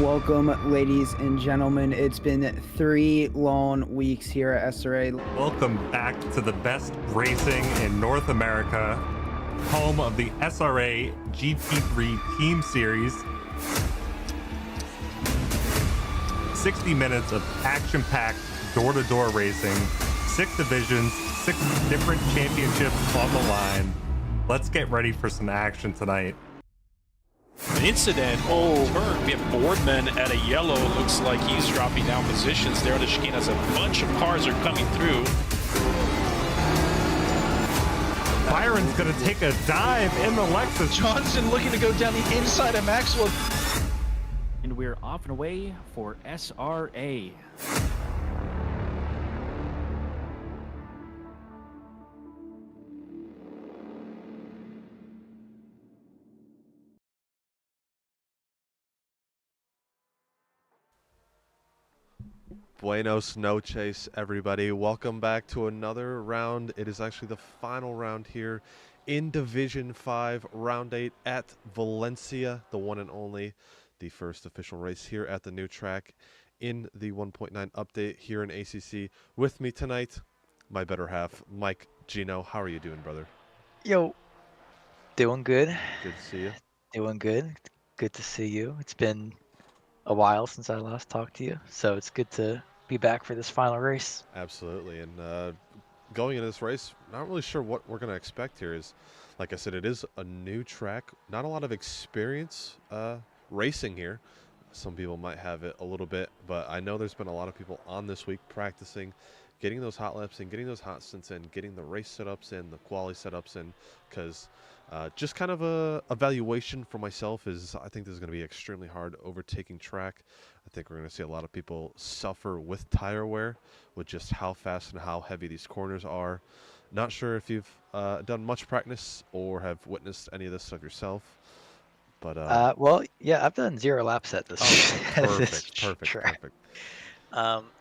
Welcome, ladies and gentlemen. It's been 3 long weeks here at SRA. Welcome back to the best racing in North America, home of the SRA GP3 Team Series. 60 minutes of action-packed, door-to-door racing, 6 divisions, 6 different championships on the line. Let's get ready for some action tonight. An incident. Oh, turn. We have Boardman at a yellow. Looks like he's dropping down positions there. The chicane as a bunch of cars are coming through. Byron's going to take a dive in the Lexus. Johnson looking to go down the inside of Maxwell. And we're off and away for SRA. Buenos noches, everybody. Welcome back to another round. It is actually the final round here in Division 5, Round 8 at Valencia, the one and only, the first official race here at the new track in the 1.9 update here in ACC. With me tonight, my better half, Mike Gino. How are you doing, brother? Yo, doing good. Good to see you. Doing good. Good to see you. It's been a while since I last talked to you, so it's good to be back for this final race. Absolutely. And going into this race, not really sure what we're going to expect here. Is, like I said, it is a new track. Not a lot of experience racing here. Some people might have it a little bit, but I know there's been a lot of people on this week practicing, getting those hot laps in, getting those hot stints in, getting the race setups in, the quali setups in, because just kind of a evaluation for myself is I think this is going to be extremely hard overtaking track. I think we're going to see a lot of people suffer with tire wear, with just how fast and how heavy these corners are. Not sure if you've done much practice or have witnessed any of this stuff yourself. But well, yeah, I've done 0 laps at this, perfect.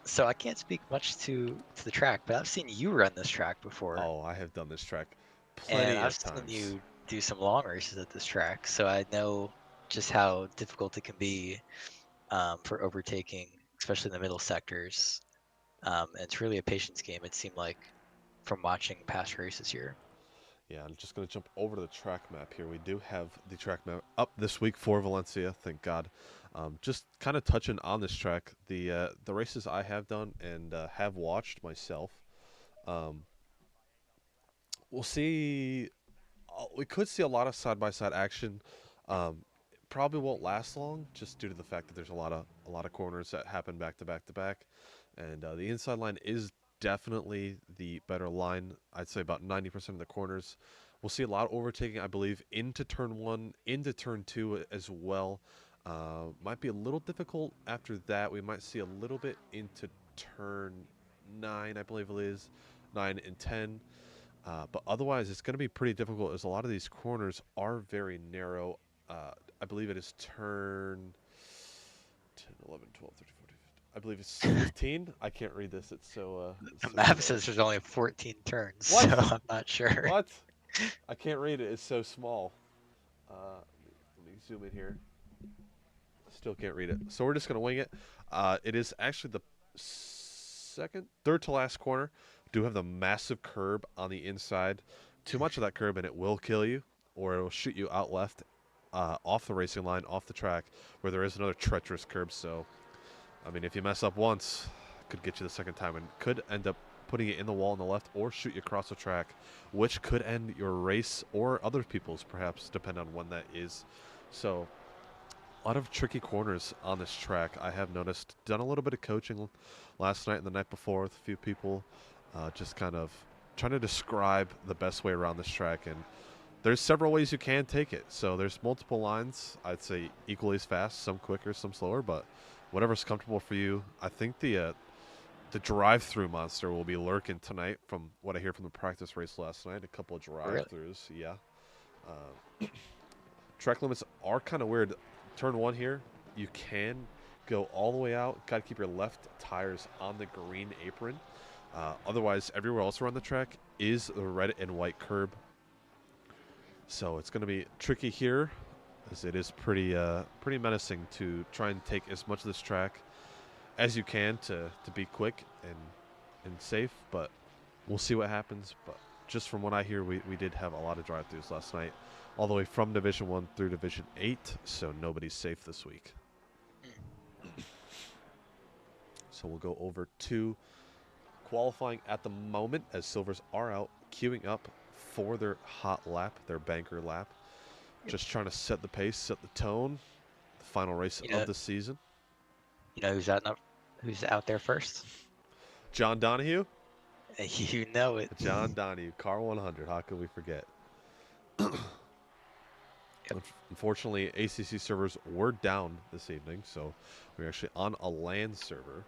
So I can't speak much to the track, but I've seen you run this track before. Oh, I have done this track plenty and of I've times. seen you do some long races at this track, so I know just how difficult it can be for overtaking, especially in the middle sectors. And it's really a patience game, it seemed like, from watching past races here. Yeah, I'm just going to jump over to the track map here. We do have the track map up this week for Valencia, thank God. Just kind of touching on this track, the races I have done and have watched myself. We'll see. We could see a lot of side-by-side action. Probably won't last long, just due to the fact that there's a lot of corners that happen back to back to back, and the inside line is definitely the better line. I'd say about 90% of the corners. We'll see a lot of overtaking, I believe, into turn 1, into turn 2 as well. Might be a little difficult after that. We might see a little bit into turn 9, I believe it is, 9 and 10. But otherwise, it's going to be pretty difficult as a lot of these corners are very narrow. I believe it is turn 10, 11, 12, 13, 14, 15. I believe it's 15. I can't read this. It's so... The map says there's only 14 turns, What? so I'm not sure. What? I can't read it. It's so small. Let me zoom in here. Still can't read it. So we're just going to wing it. It is actually the third to last corner. Do have the massive curb on the inside. Too much of that curb and it will kill you, or it will shoot you out left, off the racing line, off the track, where there is another treacherous curb. So, I mean, if you mess up once, it could get you the second time and could end up putting it in the wall on the left or shoot you across the track, which could end your race or other people's, perhaps, depending on when that is. So, a lot of tricky corners on this track. I have noticed. Done a little bit of coaching last night and the night before with a few people. Just kind of trying to describe the best way around this track, and there's several ways you can take it. So there's multiple lines. I'd say equally as fast, some quicker, some slower, but whatever's comfortable for you. I think the drive-through monster will be lurking tonight, from what I hear from the practice race last night. A couple of drive-throughs, yeah. Track limits are kind of weird. Turn 1 here, you can go all the way out. Got to keep your left tires on the green apron. Otherwise, everywhere else around the track is the red and white curb. So it's going to be tricky here, as it is pretty menacing to try and take as much of this track as you can to be quick and safe. But we'll see what happens. But just from what I hear, we did have a lot of drive-thrus last night, all the way from Division 1 through Division 8, so nobody's safe this week. So we'll go over to qualifying at the moment as silvers are out, queuing up for their hot lap, their banker lap. Just trying to set the pace, set the tone. The final race of the season. You know who's out there first? John Donahue. You know it. John Donahue, car 100. How could we forget? Unfortunately, ACC servers were down this evening, so we're actually on a LAN server.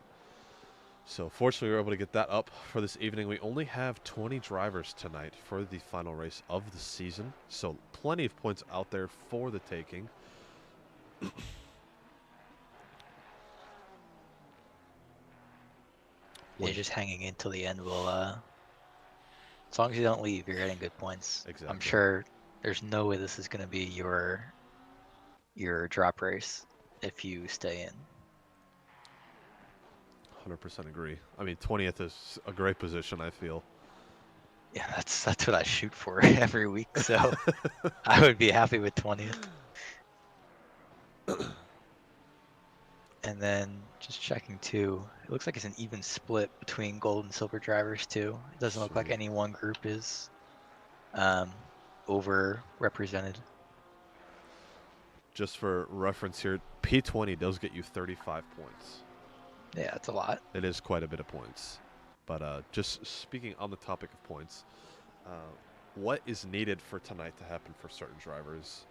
So fortunately, we were able to get that up for this evening. We only have 20 drivers tonight for the final race of the season, so plenty of points out there for the taking. You're just hanging in till the end. Will as long as you don't leave, you're getting good points. Exactly. I'm sure there's no way this is going to be your drop race if you stay in. 100% agree. I mean, 20th is a great position, I feel. Yeah, that's what I shoot for every week. So I would be happy with 20th. And then just checking too, it looks like it's an even split between gold and silver drivers too. It doesn't look like any one group is over-represented. Just for reference here, P20 does get you 35 points. Yeah, that's a lot. It is quite a bit of points. But just speaking on the topic of points, what is needed for tonight to happen for certain drivers?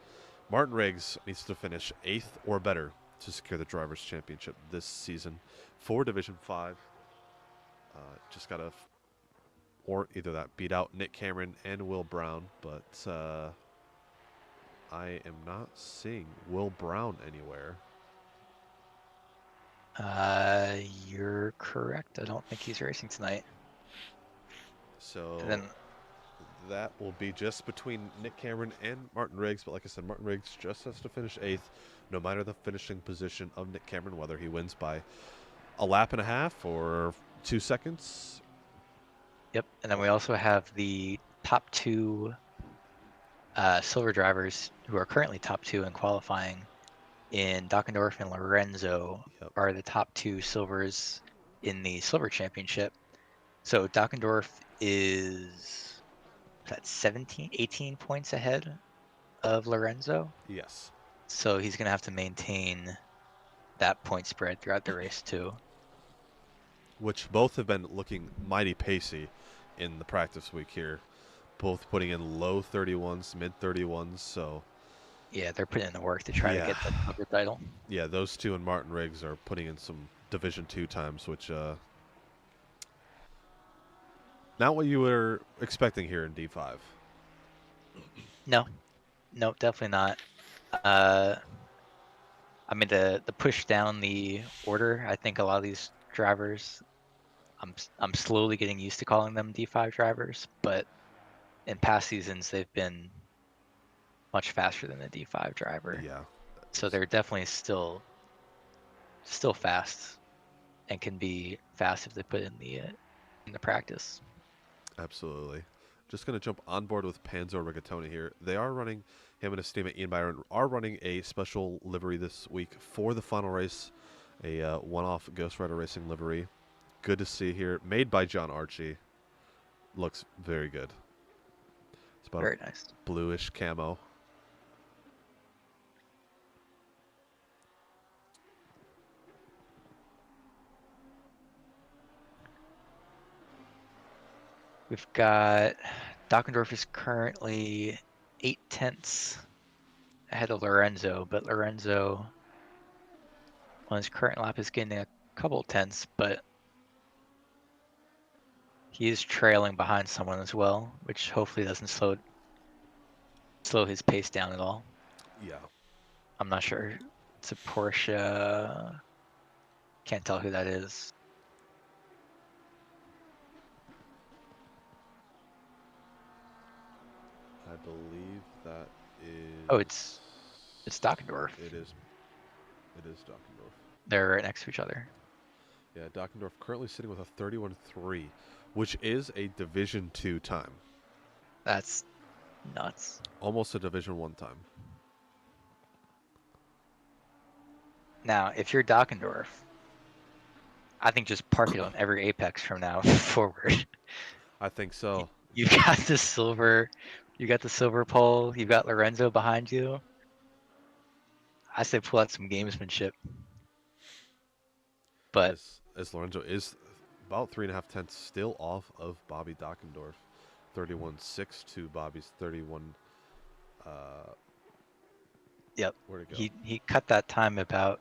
Martin Riggs needs to finish 8th or better to secure the Drivers' Championship this season for Division 5. Just got to, or either that, beat out Nick Cameron and Will Brown, but I am not seeing Will Brown anywhere. You're correct. I don't think he's racing tonight. So And then that will be just between Nick Cameron and Martin Riggs. But like I said, Martin Riggs just has to finish 8th, no matter the finishing position of Nick Cameron, whether he wins by a lap and a half or 2 seconds. Yep. And then we also have the top 2 silver drivers who are currently top 2 in qualifying in Dockendorf and Lorenzo are the top 2 silvers in the silver championship. So Dockendorf is that 18 points ahead of Lorenzo. Yes. So he's going to have to maintain that point spread throughout the race too. Which both have been looking mighty pacey in the practice week here. Both putting in low 31s, mid 31s, so yeah, they're putting in the work to try to get the title. Yeah, those two and Martin Riggs are putting in some Division 2 times, which not what you were expecting here in D5. No, definitely not. I mean, the push down the order, I think a lot of these drivers, I'm slowly getting used to calling them D5 drivers, but in past seasons they've been much faster than the D5 driver. Yeah. So they're definitely still fast and can be fast if they put in the practice. Absolutely. Just going to jump on board with Panzo Rigatoni here. They are running, him and his teammate Ian Byron are running a special livery this week for the final race, a one-off Ghost Rider Racing livery. Good to see here. Made by John Archie. Looks very good. It's about very nice. Bluish camo. We've got Dockendorf is currently 0.8 ahead of Lorenzo, but Lorenzo on his current lap is getting a couple tenths, but he is trailing behind someone as well, which hopefully doesn't slow his pace down at all. Yeah. I'm not sure. It's a Porsche. Can't tell who that is. I believe that is... Oh, it's Dockendorf. It is Dockendorf. They're right next to each other. Yeah, Dockendorf currently sitting with a 31.3, which is a Division 2 time. That's nuts. Almost a Division 1 time. Now, if you're Dockendorf, I think just park it on every apex from now forward. I think so. You've got the silver, you got the silver pole, you've got Lorenzo behind you. I say pull out some gamesmanship. But As Lorenzo is about 3.5 tenths still off of Bobby Dockendorf. 31.6 to Bobby's 31. yep, Where'd it go? he cut that time about,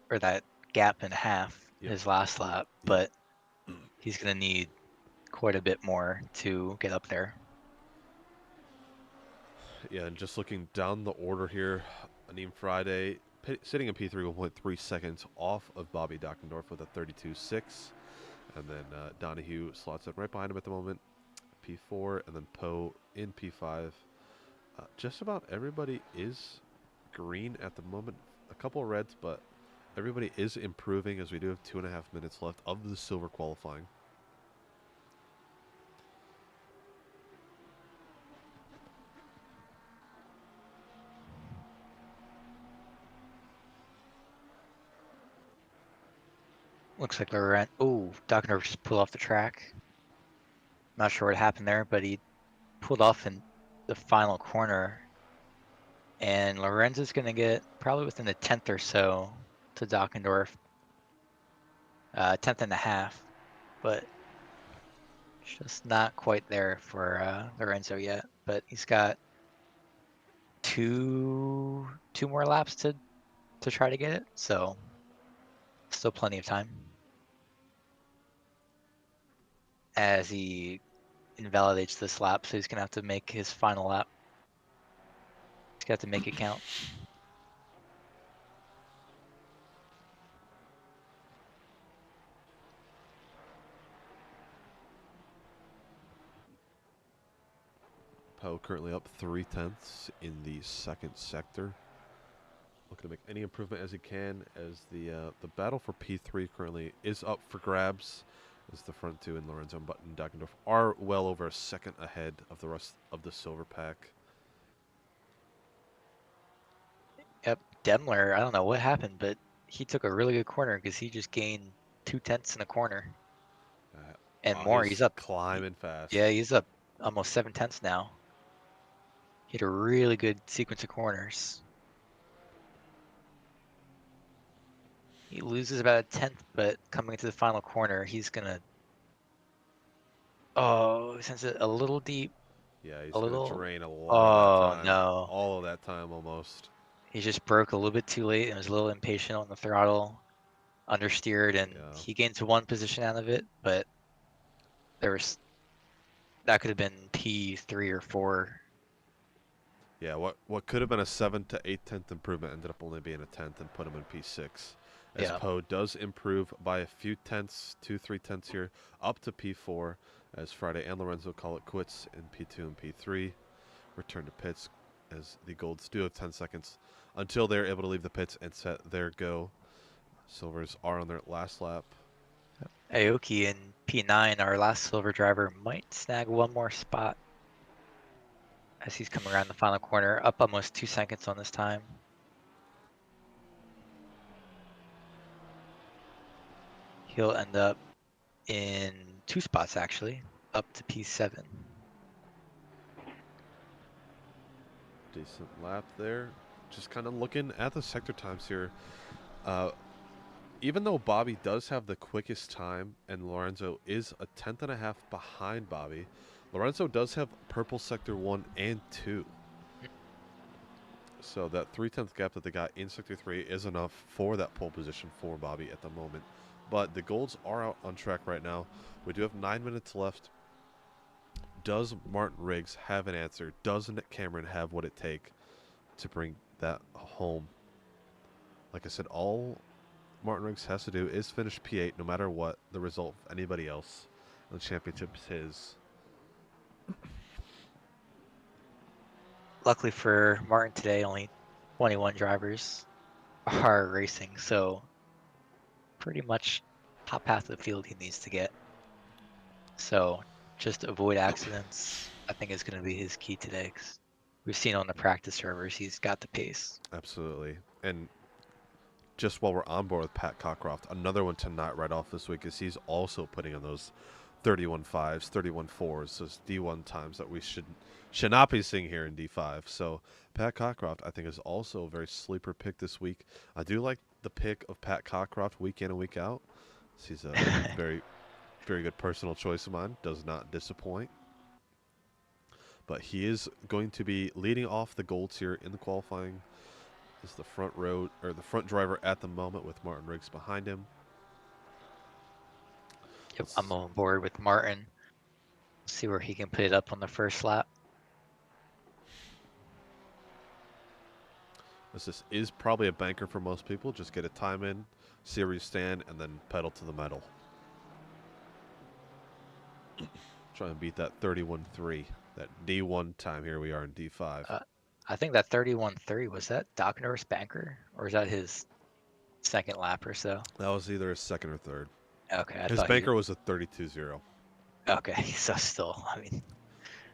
or that gap in half Yep. his last lap, but he's gonna need quite a bit more to get up there. Yeah, and just looking down the order here, Aneem Friday sitting in P3 1.3 seconds off of Bobby Dockendorf with a 32.6. And then Donahue slots up right behind him at the moment, P4, and then Poe in P5. Just about everybody is green at the moment. A couple of reds, but everybody is improving as we do have 2.5 minutes left of the silver qualifying. Looks like Laurent. Oh, Dockendorf just pulled off the track. Not sure what happened there, but he pulled off in the final corner. And Lorenzo's going to get probably within a tenth or so to Dockendorf. 10th and a half, but just not quite there for Lorenzo yet. But he's got two more laps to try to get it, so still plenty of time. As he invalidates this lap, so he's gonna have to make his final lap. He's got to make it count. Poe currently up 3/10 in the second sector. Looking to make any improvement as he can, as the battle for P3 currently is up for grabs, as the front two in Lorenzo and Dockendorf are well over a second ahead of the rest of the silver pack. Yep, Demler, I don't know what happened, but he took a really good corner because he just gained 2/10 in a corner. And more, he's up. Climbing fast. Yeah, he's up almost 7/10 now. He had a really good sequence of corners. He loses about a tenth, but coming into the final corner, he's gonna. Oh, he sends it a little deep. Yeah, he's A going little. to drain a lot Oh of that time. no! All of that time almost. He just broke a little bit too late and was a little impatient on the throttle, understeered, and he gained to one position out of it. But there was that could have been P3 or 4. Yeah, what could have been a 7 to 8/10 improvement ended up only being a 10th and put him in P6. As Yeah. Poe does improve by a few tenths, 2-3 tenths here, up to P4, as Friday and Lorenzo call it quits in P2 and P3. Return to pits, as the Golds do have 10 seconds until they're able to leave the pits and set their go. Silvers are on their last lap. Aoki in P9, our last silver driver, might snag one more spot as he's coming around the final corner, up almost 2 seconds on this time. He'll end up in 2 spots actually, up to P7. Decent lap there. Just kind of looking at the sector times here. Even though Bobby does have the quickest time and Lorenzo is a 10th and a half behind Bobby, Lorenzo does have purple sector 1 and 2. So that 3/10 gap that they got in sector 3 is enough for that pole position for Bobby at the moment. But the Golds are out on track right now. We do have 9 minutes left. Does Martin Riggs have an answer? Does Nick Cameron have what it takes to bring that home? Like I said, all Martin Riggs has to do is finish P8 no matter what the result of anybody else. And the championship is his. Luckily for Martin today, only 21 drivers are racing, so pretty much top half of the field he needs to get. So just avoid accidents, I think, is going to be his key today. 'Cause we've seen on the practice servers, he's got the pace. Absolutely. And just while we're on board with Pat Cockcroft, another one to not write off this week is he's also putting in those 31.5s, 31.4s, those D1 times that we should not be seeing here in D5. So Pat Cockcroft, I think, is also a very sleeper pick this week. I do like the pick of Pat Cockcroft week in and week out. He's a very, very good personal choice of mine. Does not disappoint. But he is going to be leading off the golds here in the qualifying. Is the front row or the front driver at the moment with Martin Riggs behind him. Yep, I'm on board with Martin. See where he can put it up on the first lap. This is probably a banker for most people. Just get a time in, see where you stand, and then pedal to the metal. Try and beat that 31.3, that D1 time. Here we are in D5. I think that 31.3, was that Dockner's banker? Or is that his second lap or so? That was either his second or third. Okay. His banker was a 32.0. Okay, so still, I mean,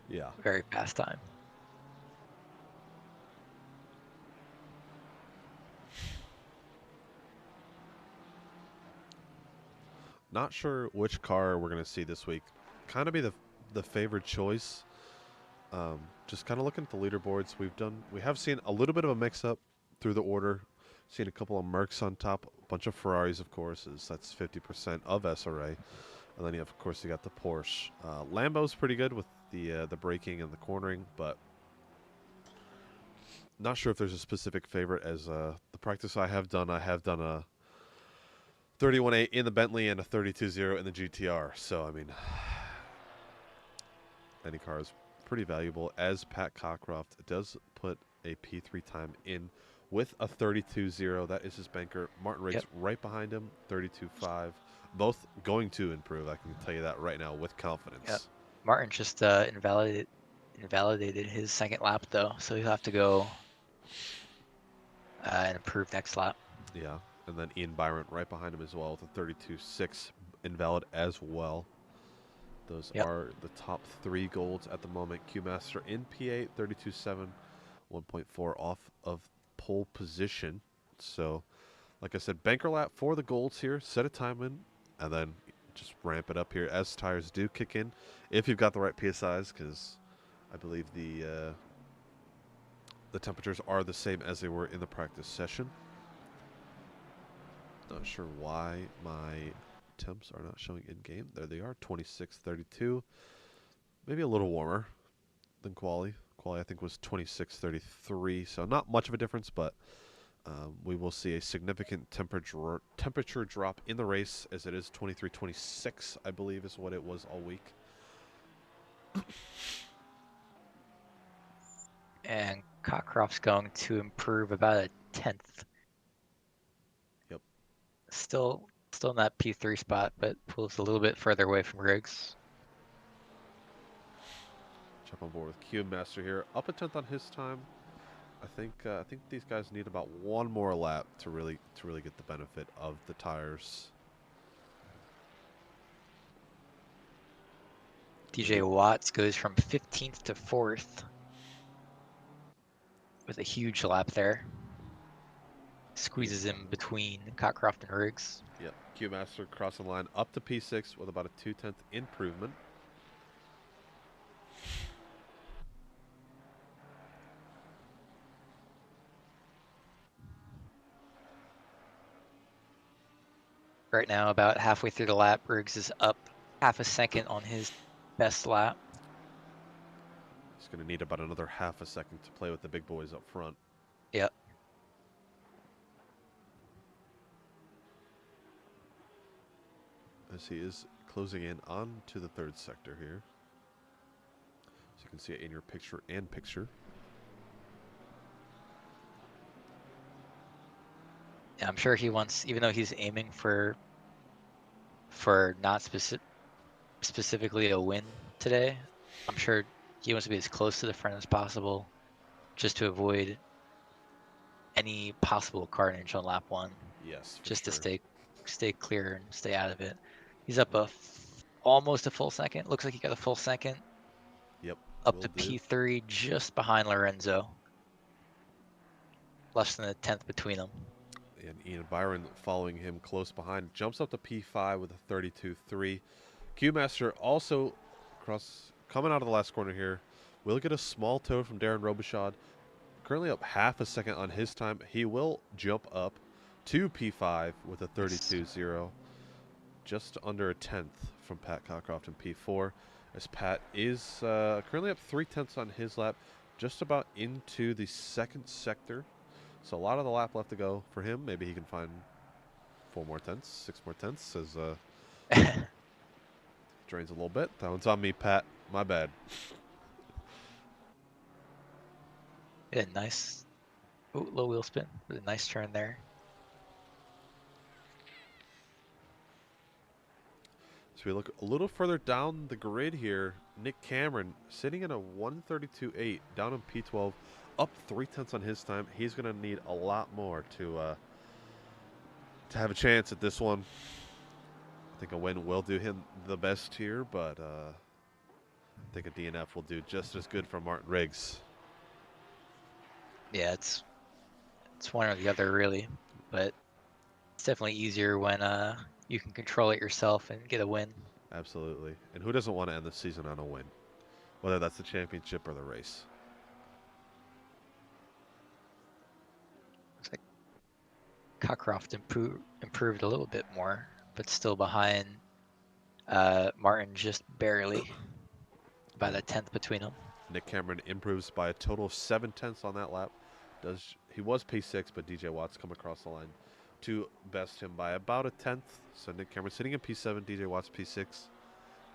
Yeah. very fast time. Not sure which car we're going to see this week. Kind of be the favored choice. Just kind of looking at the leaderboards, we have seen a little bit of a mix-up through the order. Seen a couple of Mercs on top, a bunch of Ferraris, of course, that's 50% of SRA. And then of course, you got the Porsche. Lambo's pretty good with the braking and the cornering, but not sure if there's a specific favorite. As the practice I have done a 31.8 in the Bentley and a 32.0 in the GTR. So I mean, any car is pretty valuable. As Pat Cockcroft does put a P3 time in with a 32.0. That is his banker. Martin Riggs right behind him, 32.5. Both going to improve. I can tell you that right now with confidence. Yep. Martin just invalidated his second lap though, so he'll have to go and improve next lap. Yeah, and then Ian Byron right behind him as well with a 32.6 invalid as well. Those are the top 3 golds at the moment. Q Master in P8, 32.7, 1.4 off of pole position. So, like I said, banker lap for the golds here. Set a time in, and then just ramp it up here as tires do kick in. If you've got the right PSIs, because I believe the temperatures are the same as they were in the practice session. Not sure why my temps are not showing in game. There they are, 26.32. Maybe a little warmer than quali. Quali I think was 26.33, so not much of a difference, but we will see a significant temperature drop in the race, as it is 23.26, I believe, is what it was all week. And Cockcroft's going to improve about a 10th. Yep. Still in that P3 spot, but pulls a little bit further away from Riggs. Jump on board with Q Master here. Up a 10th on his time. I think these guys need about one more lap to really get the benefit of the tires. DJ Watts goes from 15th to 4th with a huge lap there. Squeezes in between Cockcroft and Riggs. Yep. Q Master crossing the line up to P6 with about a 2/10 improvement. Right now, about halfway through the lap, Riggs is up half a second on his best lap. He's going to need about another half a second to play with the big boys up front. Yep. As he is closing in on to the 3rd sector here. So you can see it in your picture. Yeah, I'm sure he wants, even though he's aiming for not specifically a win today, I'm sure he wants to be as close to the front as possible, just to avoid any possible carnage on lap 1. Yes, just sure. to stay clear and stay out of it. He's up almost a full second. Looks like he got a full second. Yep. Up to P3, just behind Lorenzo. Less than a 10th between them. And Ian Byron following him close behind. Jumps up to P5 with a 32.3. Q-Master also coming out of the last corner here. We'll get a small toe from Darren Robichaud. Currently up half a second on his time. He will jump up to P5 with a 32.0. Just under a 10th from Pat Cockcroft in P4. As Pat is currently up 3/10 on his lap. Just about into the second sector. So a lot of the lap left to go for him. Maybe he can find 4 more tenths, 6 more tenths as drains a little bit. That one's on me, Pat. My bad. Yeah, nice. Ooh, low wheel spin. With a nice turn there. So we look a little further down the grid here. Nick Cameron sitting in a 132.8 down in P12, up 3/10 on his time. He's going to need a lot more to have a chance at this one. I think a win will do him the best here, but I think a DNF will do just as good for Martin Riggs. Yeah, it's one or the other really, but it's definitely easier when you can control it yourself and get a win. Absolutely. And who doesn't want to end the season on a win? Whether that's the championship or the race. Looks like Cockcroft improved a little bit more, but still behind Martin just barely, about a 10th between them. Nick Cameron improves by a total of 7/10 on that lap. He was P6, but DJ Watts come across the line to best him by about a 10th. So Nick Cameron sitting in P7, DJ Watts P6.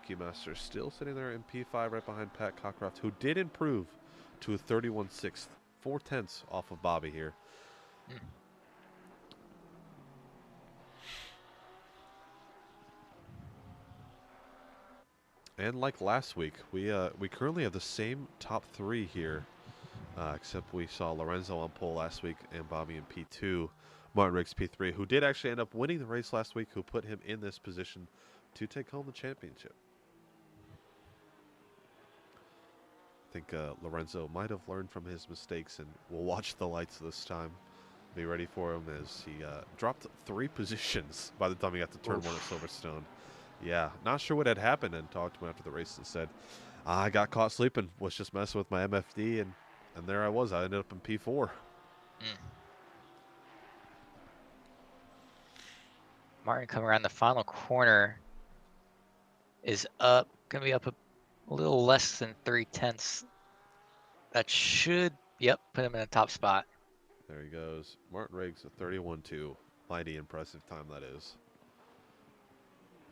Keymaster still sitting there in P5 right behind Pat Cockcroft, who did improve to a 31/6, 4/10 off of Bobby here. And like last week, we currently have the same top 3 here, except we saw Lorenzo on pole last week and Bobby in P2, Martin Riggs P3, who did actually end up winning the race last week, who put him in this position to take home the championship. I think Lorenzo might have learned from his mistakes and will watch the lights this time. Be ready for him as he dropped 3 positions by the time he got to turn 1 at Silverstone. Yeah, not sure what had happened, and talked to him after the race and said, I got caught sleeping, was just messing with my MFD, and there I was. I ended up in P4. Martin coming around the final corner is up, gonna be up a little less than 3/10. That should, put him in the top spot. There he goes. Martin Riggs, a 31.2. Mighty impressive time that is.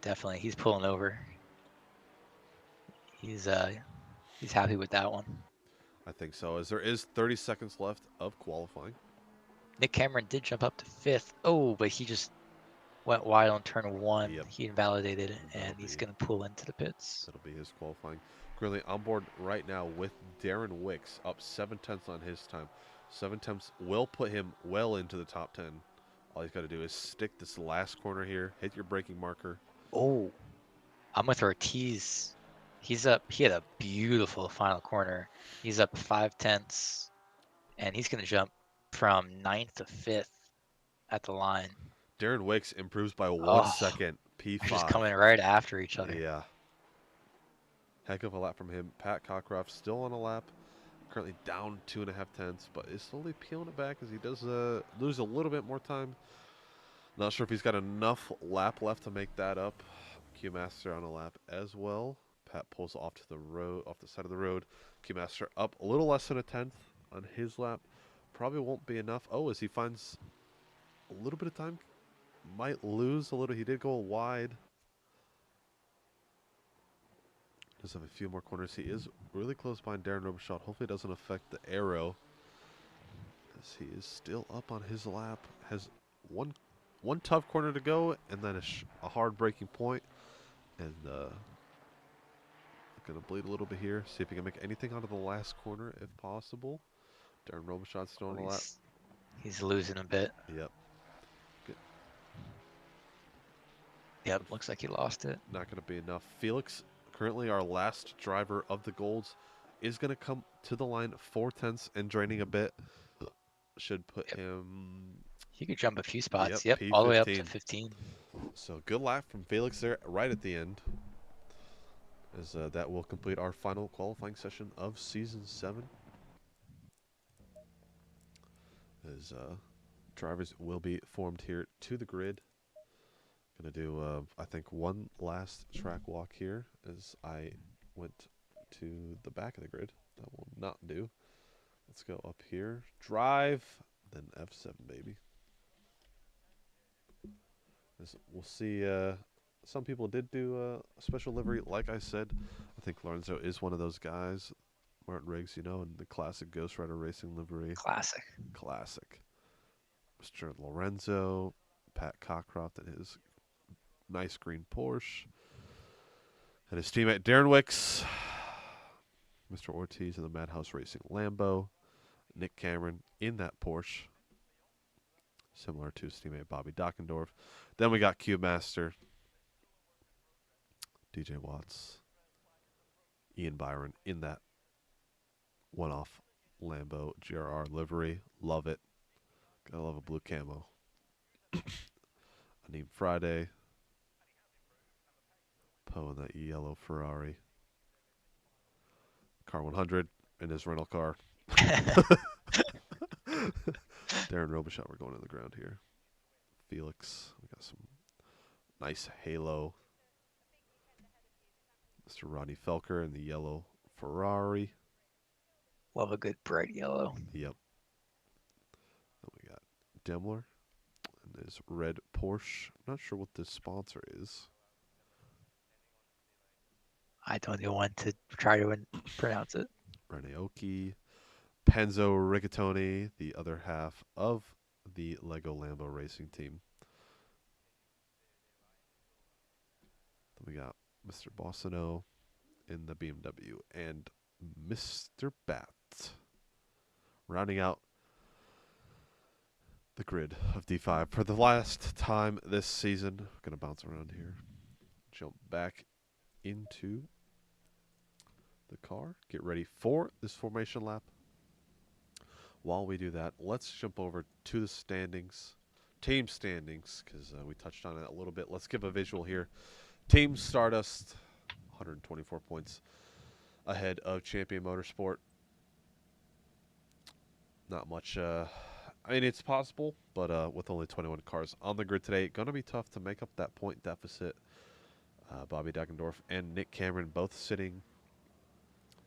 Definitely, he's pulling over. He's happy with that one. I think so, as there is 30 seconds left of qualifying. Nick Cameron did jump up to 5th. Oh, but he just went wide on turn 1. Yep. He invalidated it, and he's going to pull into the pits. That'll be his qualifying. Currently on board right now with Darren Wicks, up 7/10 on his time. 7/10 will put him well into the top 10. All he's got to do is stick this last corner here, hit your braking marker. Oh, I'm with Ortiz. He's up. He had a beautiful final corner. He's up 5/10, and he's going to jump from 9th to 5th at the line. Darren Wicks improves by 1 second. P5. They're just coming right after each other. Yeah. Heck of a lap from him. Pat Cockcroft still on a lap. Currently down 2.5 tenths, but is slowly peeling it back as he does lose a little bit more time. Not sure if he's got enough lap left to make that up. Q-Master on a lap as well. Pat pulls off to the road, off the side of the road. Q-Master up a little less than a 10th on his lap. Probably won't be enough. Oh, as he finds a little bit of time. Might lose a little. He did go wide. Does have a few more corners. He is really close behind Darren Robichaud. Hopefully it doesn't affect the arrow, as he is still up on his lap. Has one tough corner to go, and then a hard braking point. And gonna bleed a little bit here. See if he can make anything out of the last corner if possible. Darren Robichaud still on the lap. He's losing a bit. Yep. Good. Yep, looks like he lost it. Not gonna be enough. Felix, currently our last driver of the golds, is going to come to the line 4/10 and draining a bit. Should put him He could jump a few spots. Yep, Yep, all the way up to P15. 15. So good lap from Felix there right at the end. As that will complete our final qualifying session of Season 7. As drivers will be formed here to the grid. Gonna do, I think, one last track walk here as I went to the back of the grid. That will not do. Let's go up here. Drive, then F7, baby. As we'll see, some people did do a special livery. Like I said, I think Lorenzo is one of those guys. Martin Riggs, you know, in the classic Ghost Rider Racing livery. Classic. Classic. Mr. Lorenzo, Pat Cockcroft, and his nice green Porsche. And his teammate Darren Wicks, Mr. Ortiz in the Madhouse Racing Lambo, Nick Cameron in that Porsche, similar to his teammate Bobby Dockendorf. Then we got Cube Master, DJ Watts, Ian Byron in that one-off Lambo GRR livery. Love it. Gotta love a blue camo. Aneem Friday. Poe in that yellow Ferrari. Car 100 in his rental car. Darren Robichon, we're going to the ground here. Felix, we got some nice halo. Mr. Rodney Felker in the yellow Ferrari. Love a good bright yellow. Yep. Then we got Demler and his red Porsche. I'm not sure what this sponsor is. I don't even want to try to pronounce it. Rene Oki. Penzo Rigatoni, the other half of the Lego Lambo racing team. Then we got Mr. Bossino in the BMW and Mr. Bat rounding out the grid of D5 for the last time this season. Gonna bounce around here, jump back into the car, get ready for this formation lap. While we do that, let's jump over to the standings, team standings, because we touched on it a little bit. Let's give a visual here. Team Stardust, 124 points ahead of Champion Motorsport. Not much. I mean, it's possible, but with only 21 cars on the grid today, going to be tough to make up that point deficit. Bobby Dackendorf and Nick Cameron both sitting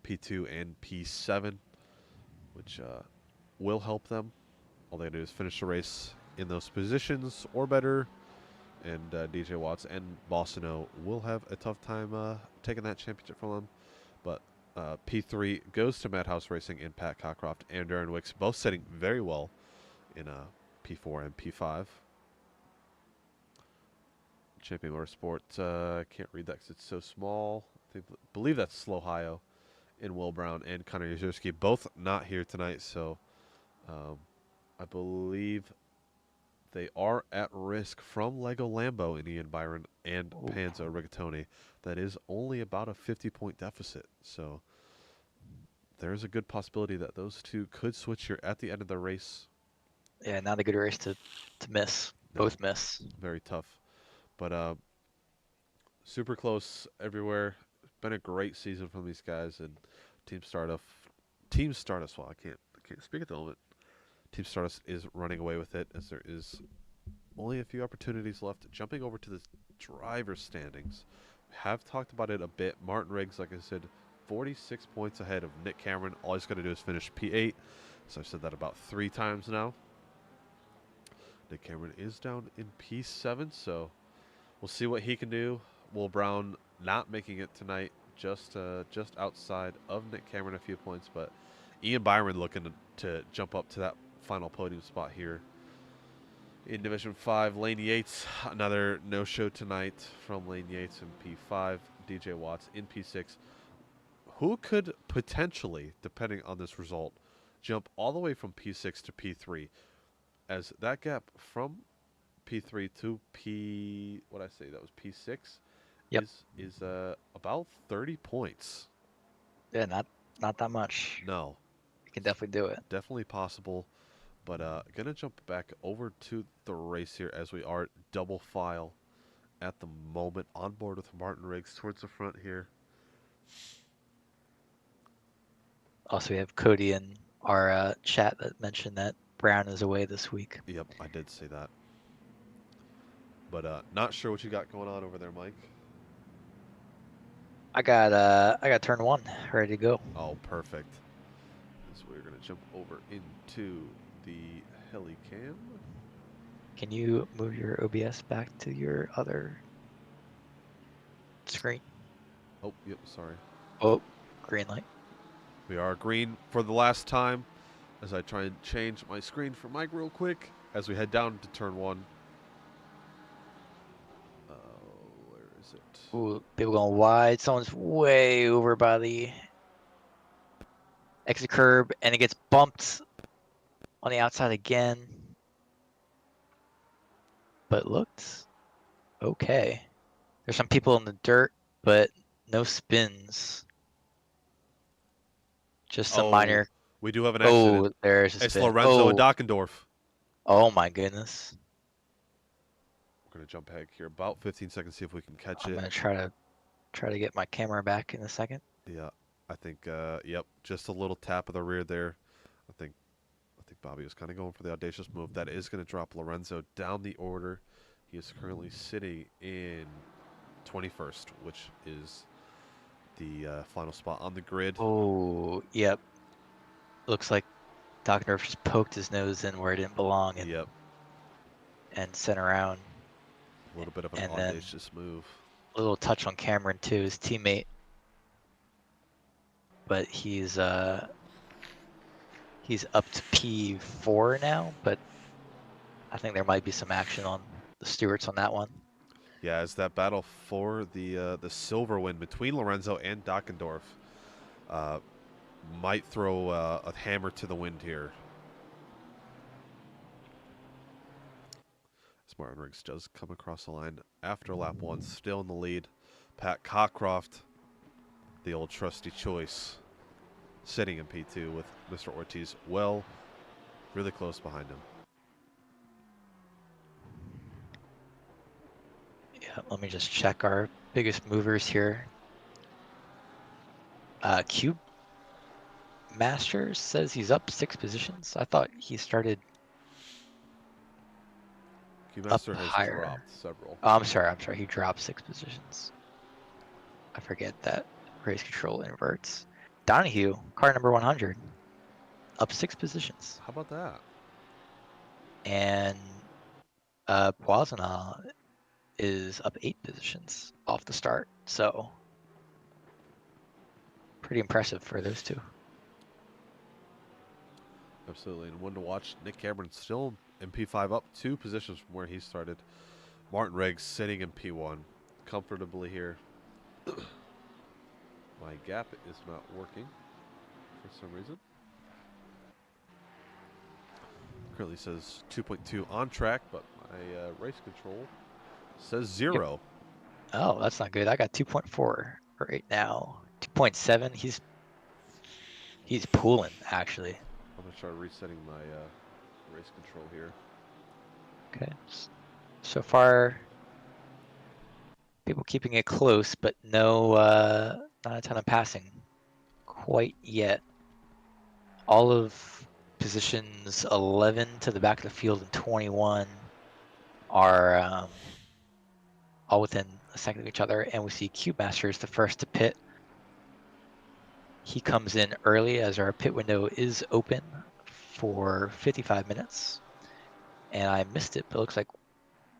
P2 and P7, which will help them. All they gotta do is finish the race in those positions or better. And DJ Watts and Bossino will have a tough time taking that championship from them. But P3 goes to Madhouse Racing and Pat Cockcroft and Darren Wicks, both sitting very well in P4 and P5. Champion Motorsport, can't read that because it's so small. I believe that's Slohio and Will Brown and Connor Yuzurski, both not here tonight. So I believe they are at risk from Lego Lambo in Ian Byron and Panzo Rigatoni. That is only about a 50-point deficit. So there's a good possibility that those two could switch here at the end of the race. Yeah, not a good race to miss. Both miss. Very tough. But super close everywhere. Been a great season from these guys, and Team Stardust. Well, I can't speak at the moment. Team Stardust is running away with it, as there is only a few opportunities left. Jumping over to the driver standings, we have talked about it a bit. Martin Riggs, like I said, 46 points ahead of Nick Cameron. All he's got to do is finish P8. So I've said that about 3 times now. Nick Cameron is down in P7, so we'll see what he can do. Will Brown not making it tonight, just outside of Nick Cameron a few points, but Ian Byron looking to jump up to that final podium spot here in Division 5. Lane Yates, another no-show tonight from Lane Yates in P5. DJ Watts in P6, who could potentially, depending on this result, jump all the way from P6 to P3, as that gap from P3 to what I say, that was P6, yep, is about 30 points. Yeah, not that much. No. You can definitely do it. Definitely possible. But gonna jump back over to the race here as we are double file at the moment on board with Martin Riggs towards the front here. Also, we have Cody in our chat that mentioned that Brown is away this week. Yep, I did say that. But not sure what you got going on over there, Mike. I got turn 1 ready to go. Oh, perfect. So we're gonna jump over into the helicam. Can you move your OBS back to your other screen? Oh, yep, sorry. Oh, green light. We are green for the last time as I try and change my screen for Mike real quick as we head down to turn 1. Where is it? Ooh, people going wide. Someone's way over by the exit curb, and it gets bumped on the outside again. But looked okay. There's some people in the dirt, but no spins. Just some minor. We do have an accident. Oh, there's a It's spin. Lorenzo and Dockendorf. Oh my goodness. We're gonna jump ahead here about 15 seconds, see if we can catch I'm it. gonna try to get my camera back in a second. Yeah, I think yep, just a little tap of the rear there. I think Bobby was kind of going for the audacious move. That is going to drop Lorenzo down the order. He is currently sitting in 21st, which is the final spot on the grid. Oh, yep. Looks like Dockendorf just poked his nose in where it didn't belong and, Yep, and sent around. a little bit of an And then audacious move. a little touch on Cameron too, his teammate. But he's up to P4 now, but I think there might be some action on the Stewarts on that one. Yeah, as that battle for the silver win between Lorenzo and Dockendorf might throw a hammer to the wind here. Martin Riggs does come across the line after lap 1, still in the lead. Pat Cockcroft, the old trusty choice, sitting in P2 with Mr. Ortiz really close behind him. Yeah, let me just check our biggest movers here. Cube Masters says he's up 6 positions. I thought he started Q-Master up has higher. dropped several. Oh, I'm sorry. He dropped 6 positions. I forget that race control inverts. Donahue, car number 100, up 6 positions. How about that? And Poisonal is up 8 positions off the start. So pretty impressive for those two. Absolutely, and one to watch. Nick Cameron still in P5, up 2 positions from where he started. Martin Riggs sitting in P1 comfortably here. My gap is not working for some reason. Currently says 2.2 on track, but my race control says 0. Oh, that's not good. I got 2.4 right now. 2.7. He's pooling actually. I'm gonna try resetting my race control here. Okay. So far, people keeping it close, but no, not a ton of passing quite yet. All of positions 11 to the back of the field and 21 are all within a second of each other, and we see Cube Master is the first to pit. He comes in early as our pit window is open for 55 minutes. And I missed it, but it looks like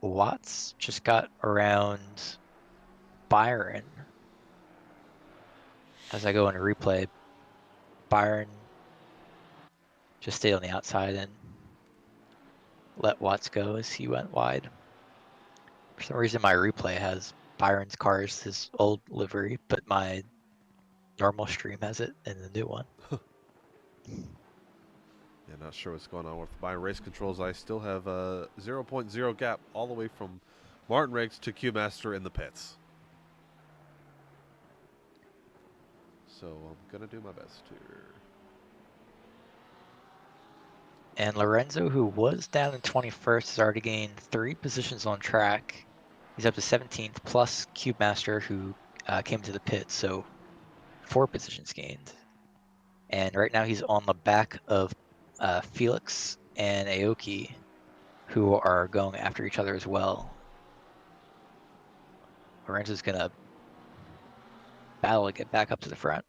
Watts just got around Byron. As I go into replay, Byron just stayed on the outside and let Watts go as he went wide. For some reason, my replay has Byron's car as his old livery, but my normal stream has it in the new one. Yeah, not sure what's going on with my race controls. I still have a 0.0 gap all the way from Martin Riggs to Q-Master in the pits. So I'm going to do my best here. And Lorenzo, who was down in 21st, has already gained 3 positions on track. He's up to 17th, plus Cube Master, who came to the pit, so 4 positions gained. And right now he's on the back of Felix and Aoki, who are going after each other as well. Lorenzo's gonna battle to get back up to the front.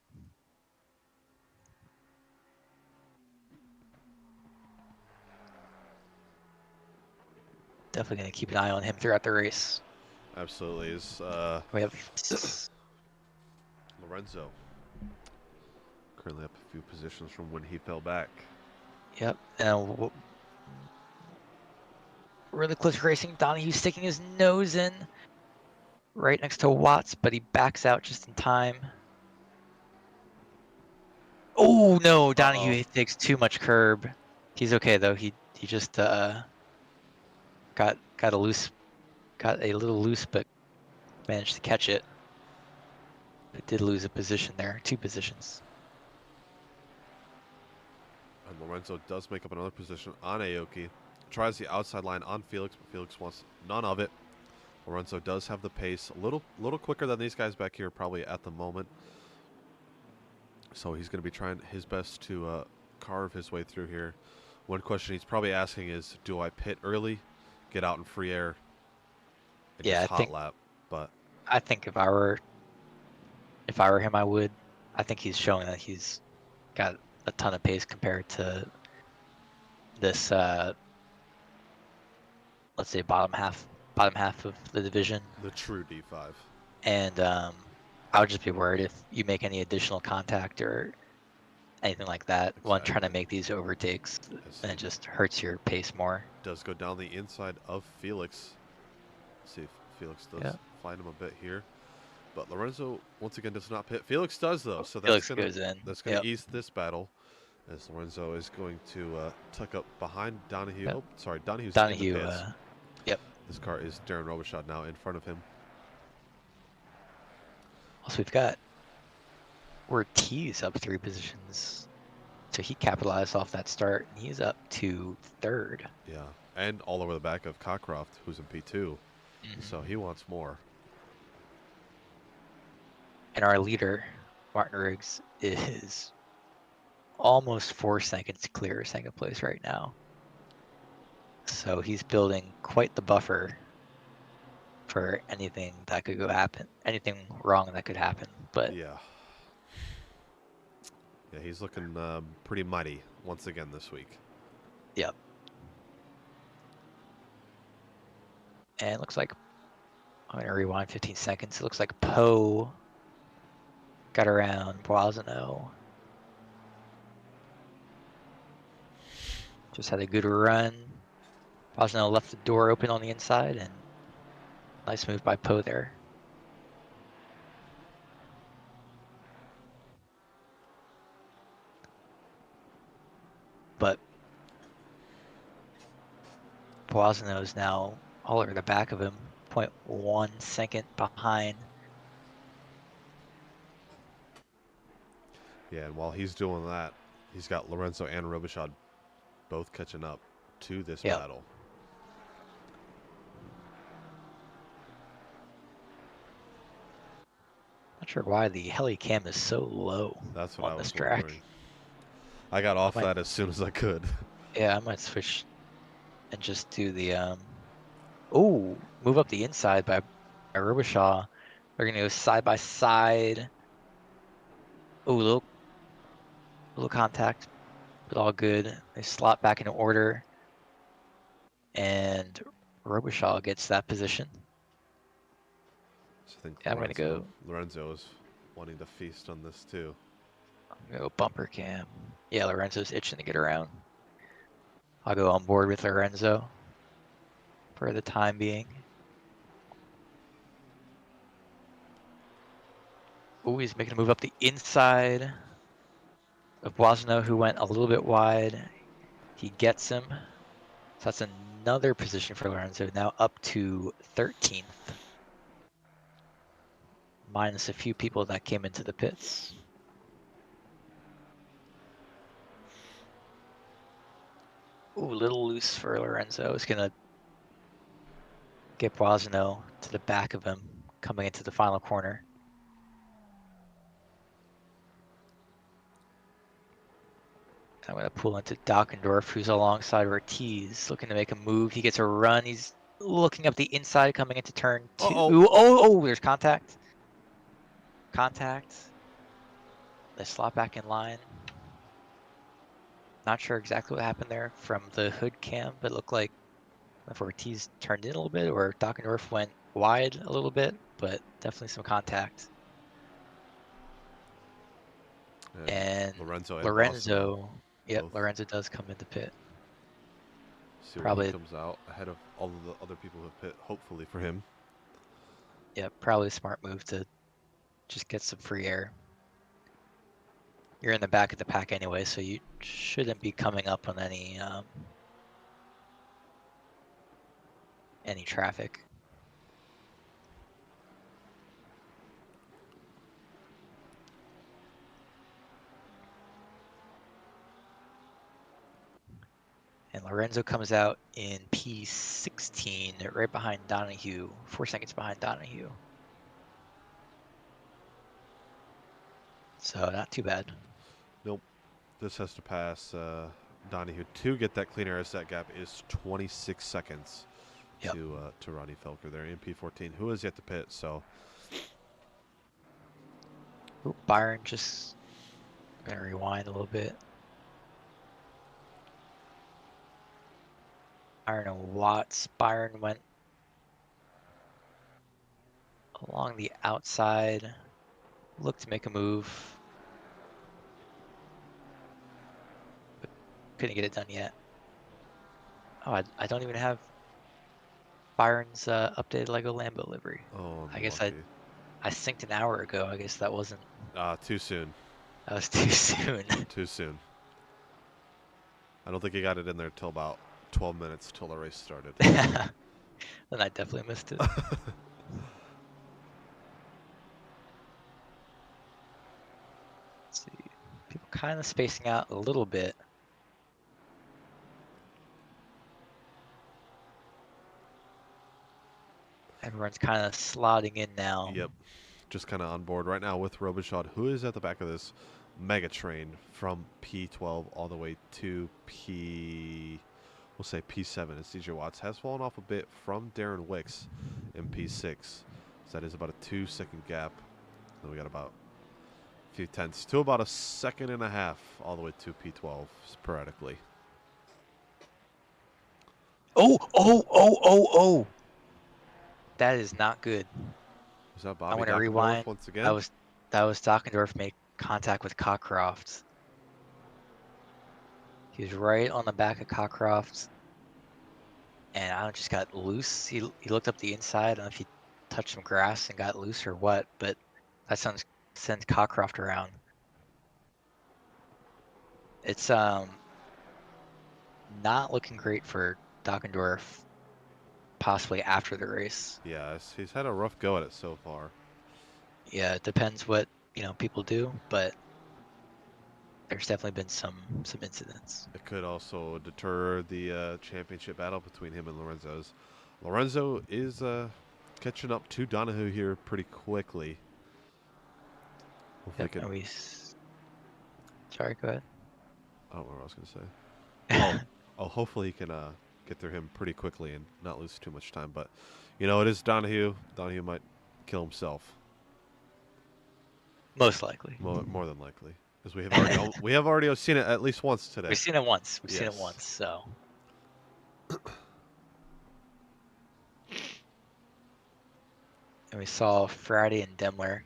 Definitely gonna keep an eye on him throughout the race. Absolutely. Is We have Lorenzo currently up a few positions from when he fell back. Yep, and really close racing. Donahue sticking his nose in right next to Watts, but he backs out just in time. Oh no, Donahue takes too much curb. He's okay though. He just got a little loose, but managed to catch it. But did lose a position there, 2 positions. And Lorenzo does make up another position on Aoki. Tries the outside line on Felix, but Felix wants none of it. Lorenzo does have the pace, a little quicker than these guys back here probably at the moment. So he's going to be trying his best to carve his way through here. One question he's probably asking is, do I pit early, get out in free air, and Yeah, just hot lap? But I think if I were him, I would. I think he's showing that he's got a ton of pace compared to this let's say bottom half of the division. the true D5. And I would just be worried if you make any additional contact or anything like that when trying to make these overtakes, then it just hurts your pace more. Does go down the inside of Felix. See if Felix does find him a bit here. But Lorenzo, once again, does not pit. Felix does, though. So that's going to ease this battle. As Lorenzo is going to tuck up behind Donahue. Yep. Oh, sorry, Donahue's Donahue, in the pits. yep. This car is Darren Robichaud now in front of him. Also, we've got Ortiz up 3 positions. So he capitalized off that start, and he's up to 3rd. Yeah, and all over the back of Cockcroft, who's in P2. So he wants more. And our leader, Martin Riggs, is almost 4 seconds clear of 2nd place right now. So he's building quite the buffer for anything that could anything wrong that could happen. But yeah, he's looking pretty mighty once again this week. Yep. And it looks like, I'm going to rewind 15 seconds. It looks like Poe got around Boisano. Just had a good run. Boisano left the door open on the inside, and nice move by Poe there. But Boisano is now all over the back of him, 0.1 second behind. Yeah, and while he's doing that, he's got Lorenzo and Robichaud both catching up to this battle. Not sure why the heli cam is so low. That's what on I was this track. wondering. I got off that as soon as I could. Yeah, I might switch and just do the move up the inside by Robichaud. They're gonna go side by side. Oh, little contact, but all good. They slot back into order, and Robichaud gets that position. So I think I'm gonna go. Lorenzo is wanting to feast on this too. I'm gonna go bumper cam. Yeah, Lorenzo's itching to get around. I'll go on board with Lorenzo for the time being. Oh, he's making a move up the inside of Boisano, who went a little bit wide. He gets him. So that's another position for Lorenzo, now up to 13th. Minus a few people that came into the pits. Ooh, little loose for Lorenzo. Is gonna get Boisano to the back of him coming into the final corner. I'm going to pull into Dockendorf, who's alongside Ortiz, looking to make a move. He gets a run. He's looking up the inside, coming into turn 2. There's contact. Contact. They slot back in line. Not sure exactly what happened there from the hood cam, but it looked like if Ortiz turned in a little bit or Dockendorf went wide a little bit, but definitely some contact. And Lorenzo, yep, both. Lorenzo does come into pit. See Probably he comes out ahead of all of the other people who have pit, hopefully for him. Yeah, probably a smart move to just get some free air. You're in the back of the pack anyway, so you shouldn't be coming up on any traffic. And Lorenzo comes out in P16, right behind Donahue, 4 seconds behind Donahue. So not too bad. Nope. This has to pass Donahue to get that clean air, as that gap is 26 seconds to Ronnie Felker there in P14, who is yet to pit. So Ooh, Byron just gonna rewind a little bit. Byron and Watts. Byron went along the outside, looked to make a move, but couldn't get it done yet. Oh, I don't even have Byron's updated Lego Lambo livery. oh, I guess lucky. I synced an hour ago. I guess that wasn't. Too soon. That was too soon. Too soon. I don't think he got it in there till about 12 minutes till the race started. Then I definitely missed it. Let's see. People kind of spacing out a little bit. Everyone's kind of slotting in now. Yep. Just kind of on board right now with Robichaud, who is at the back of this mega train from P12 all the way to we'll say P7. As DJ Watts has fallen off a bit from Darren Wicks in P6. So that is about a 2-second gap. Then we got about a few tenths to about a second and a half all the way to P12 sporadically. Oh! That is not good. Is that I'm Bobby going to Dockendorf rewind. once again? That was Dockendorf made contact with Cockcroft. He was right on the back of Cockcroft, and I just got loose. He looked up the inside. I don't know if he touched some grass and got loose or what, but that sends Cockcroft around. It's not looking great for Dockendorf. Possibly after the race. Yeah, he's had a rough go at it so far. Yeah, it depends what people do, but there's definitely been some incidents. It could also deter the championship battle between him and Lorenzo's. Lorenzo is catching up to Donahue here pretty quickly. Yep, sorry, go ahead. I don't know what I was going to say. Hopefully he can get through him pretty quickly and not lose too much time. But, it is Donahue. Donahue might kill himself. Most likely. More than likely. Because we have already seen it at least once today. We've seen it once. We've seen it once, so. And we saw Friday and Demler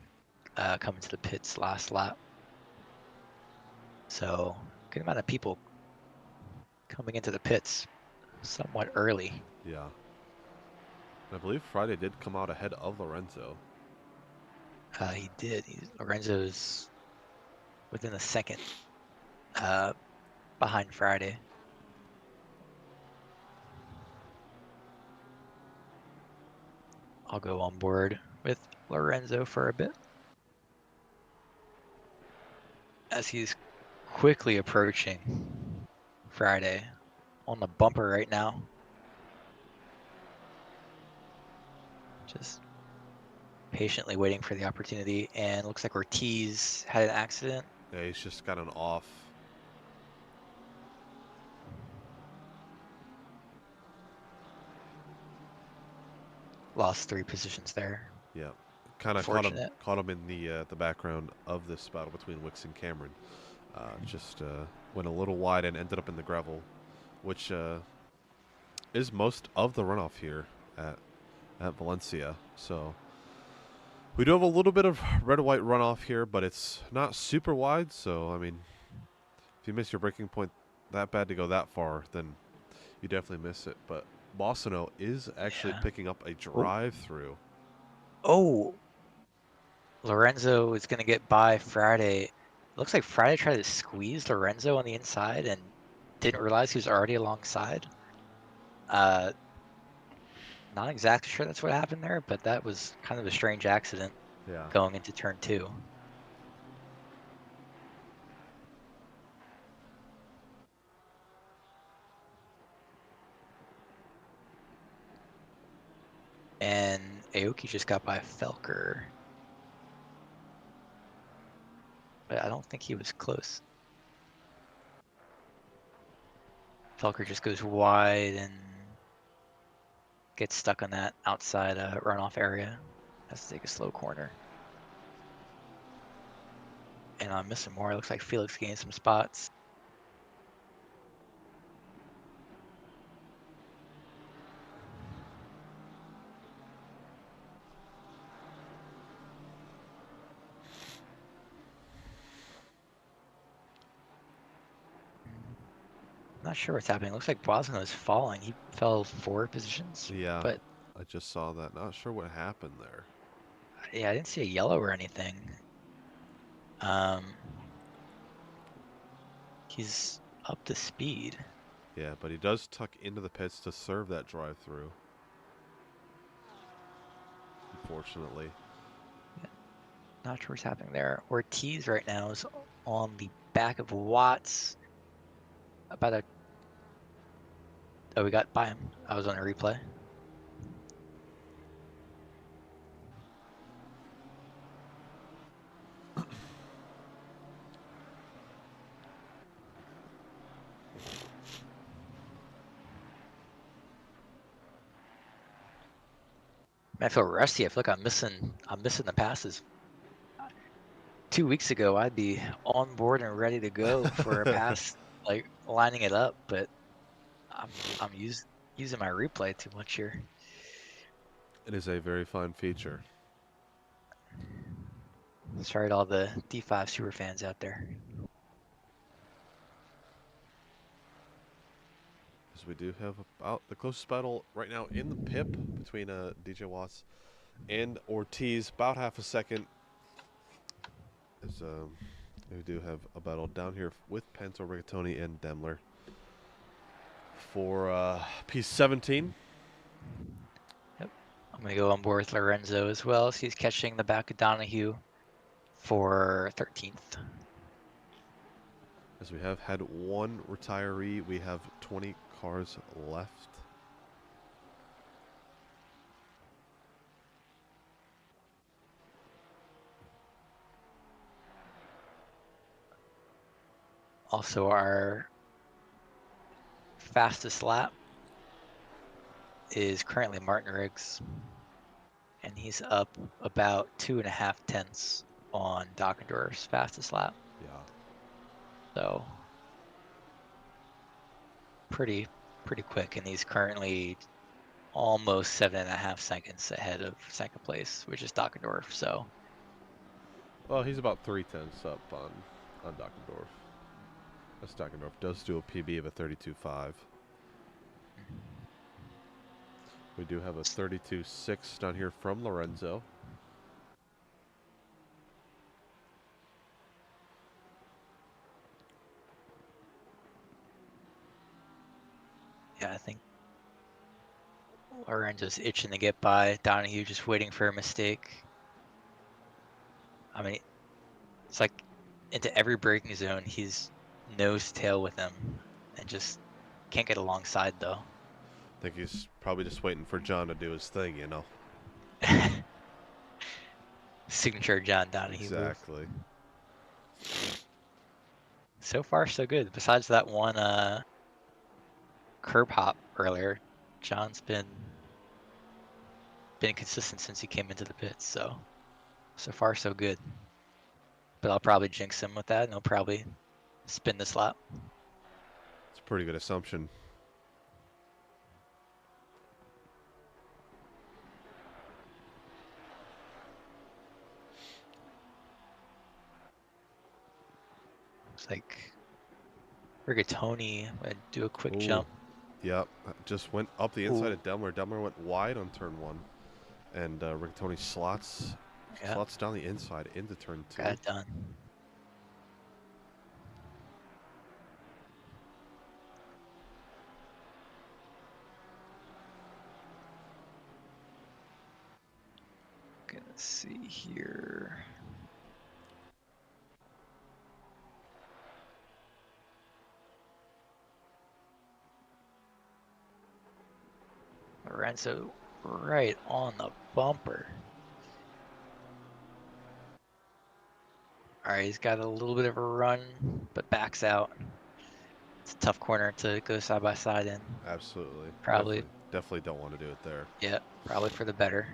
coming to the pits last lap. So, good amount of people coming into the pits somewhat early. Yeah. I believe Friday did come out ahead of Lorenzo. He did. Lorenzo's within a second behind Friday. I'll go on board with Lorenzo for a bit as he's quickly approaching Friday on the bumper right now. Just patiently waiting for the opportunity, and looks like Ortiz had an accident. Yeah, he's just got an off. Lost 3 positions there. Yeah, kind of Unfortunate. caught him in the background of this battle between Wicks and Cameron. Just went a little wide and ended up in the gravel, which is most of the runoff here at Valencia. So we do have a little bit of red-white runoff here, but it's not super wide. So I mean, if you miss your breaking point that bad to go that far, then you definitely miss it. But Bossino is actually picking up a drive-through. Oh, Lorenzo is going to get by Friday. Looks like Friday tried to squeeze Lorenzo on the inside and didn't realize he was already alongside. Not exactly sure that's what happened there, but that was kind of a strange accident going into turn 2. And Aoki just got by Felker. But I don't think he was close. Felker just goes wide and gets stuck on that outside runoff area. Has to take a slow corner. And I'm missing more. It looks like Felix gained some spots. Not sure what's happening. Looks like Bosno is falling. He fell 4 positions. Yeah, but I just saw that. Not sure what happened there. yeah, I didn't see a yellow or anything. He's up to speed. Yeah, but he does tuck into the pits to serve that drive-through. Unfortunately. Not sure what's happening there. Ortiz right now is on the back of Watts. About a... Oh, we got by him. I was on a replay. I feel rusty. I feel like I'm missing the passes. 2 weeks ago, I'd be on board and ready to go for a pass, like lining it up, but I'm using my replay too much here. It is a very fine feature. Sorry to all the D5 super fans out there. As we do have about the closest battle right now in the pip between DJ Watts and Ortiz. About half a second. As we do have a battle down here with Pento, Rigatoni, and Demler for piece 17. Yep. I'm going to go on board with Lorenzo as well. So he's catching the back of Donahue for 13th. As we have had one retiree, we have 20 cars left. Also, our fastest lap is currently Martin Riggs, and he's up about 2.5 tenths on Dockendorf's fastest lap. Yeah. So pretty quick, and he's currently almost 7.5 seconds ahead of second place, which is Dockendorf. So, well, he's about 3/10 up on Dockendorf. As Dockendorf does do a PB of a 32.5. We do have a 32.6 down here from Lorenzo. yeah, I think Lorenzo's itching to get by Donahue, just waiting for a mistake. I mean, it's like into every braking zone, he's nose to tail with him and just Can't get alongside though. I think he's probably just waiting for John to do his thing, you know. Signature John Donahue move. Exactly. So far, so good. Besides that one curb hop earlier, John's been consistent since he came into the pits. So far, so good. But I'll probably jinx him with that, and he'll probably spin this lap. It's a pretty good assumption. Looks like Rigatoni would do a quick Ooh. jump. Yep, just went up the inside of Demler. Demler went wide on turn 1, and Rigatoni slots down the inside into turn 2. Got it done. Gonna see here. Lorenzo right on the bumper. All right, he's got a little bit of a run, but backs out. It's a tough corner to go side by side in. Absolutely. Probably. Definitely don't want to do it there. Yeah, probably for the better.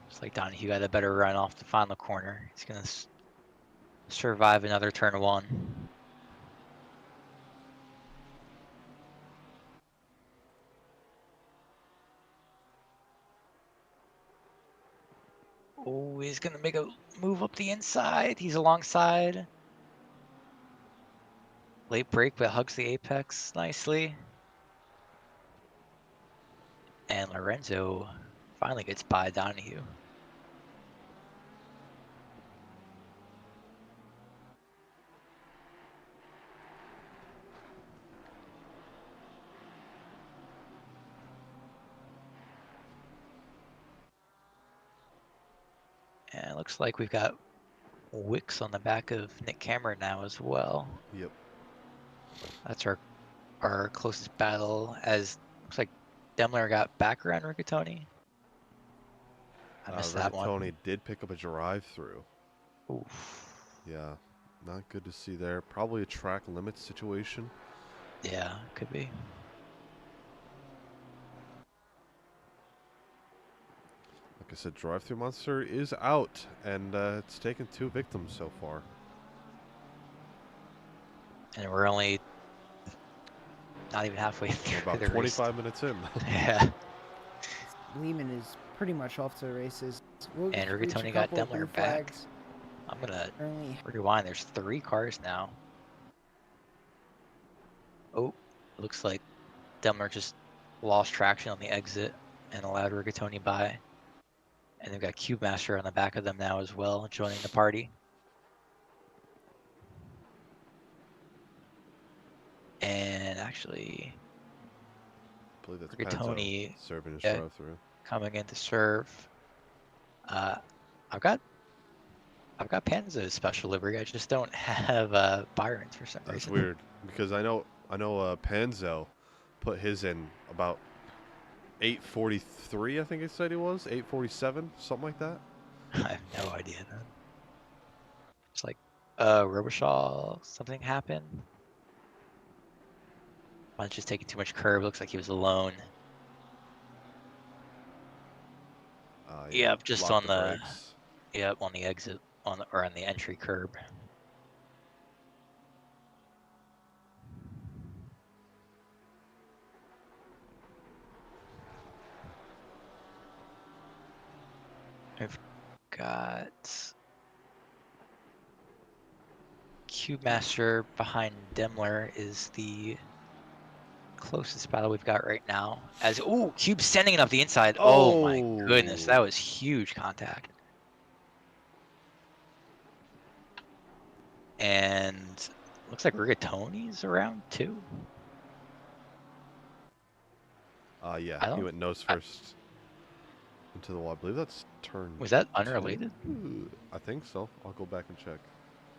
Looks like Donahue got a better run off the final corner. He's gonna survive another turn 1. Oh, he's gonna make a move up the inside. He's alongside. Late break, but hugs the apex nicely. And Lorenzo finally gets by Donahue. And it looks like we've got Wicks on the back of Nick Cameron now as well. Yep. That's our closest battle, as looks like Demler got back around Rigatoni. I missed that one. Rigatoni did pick up a drive-through. Oof. Yeah, not good to see there. Probably a track limit situation. Yeah, could be. Like I said, drive-through monster is out, and it's taken 2 victims so far. And we're only not even halfway through About the 25 minutes in. Yeah. Lehman is pretty much off to the races. We'll And reach a Rigatoni got couple blue Demler back. flags I'm gonna early. rewind. There's 3 cars now. Oh, looks like Demler just lost traction on the exit and allowed Rigatoni by. And they've got Cube Master on the back of them now as well, joining the party. And actually, I believe that's Rigatoni, Penzo serving his yeah, drive-through. coming in to serve. I've got Panzo's special livery. I just don't have Byron's for some reason. That's weird, because I know Panzo put his in about 8:43. I think it said he was 8:47, something like that. I have no idea. Then. It's like Robichaud, something happened. Mine's just taking too much curve. Looks like he was alone. Yep, just on the brakes. yep on the exit on the entry curb. I've got Cube Master behind Demler is the closest battle we've got right now. As Cube standing it up the inside. Oh my goodness, that was huge contact. And looks like Rigatoni's around too. Yeah, he went nose first. into the wall. I believe that's turn. Was that 2. unrelated? I think so. I'll go back and check.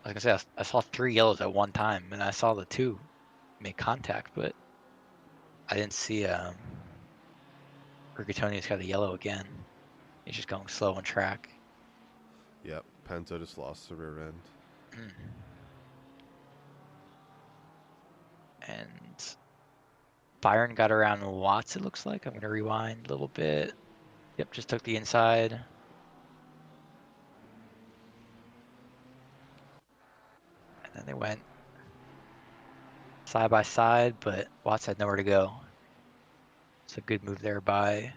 I was gonna say I saw 3 yellows at one time, and I saw the 2 make contact, but I didn't see Rigatoni's got a yellow again. He's just going slow on track. Yep, Penta just lost the rear end. And Byron got around Watts, it looks like. I'm going to rewind a little bit. Yep, just took the inside. And then they went side by side, but Watts had nowhere to go. It's a good move there by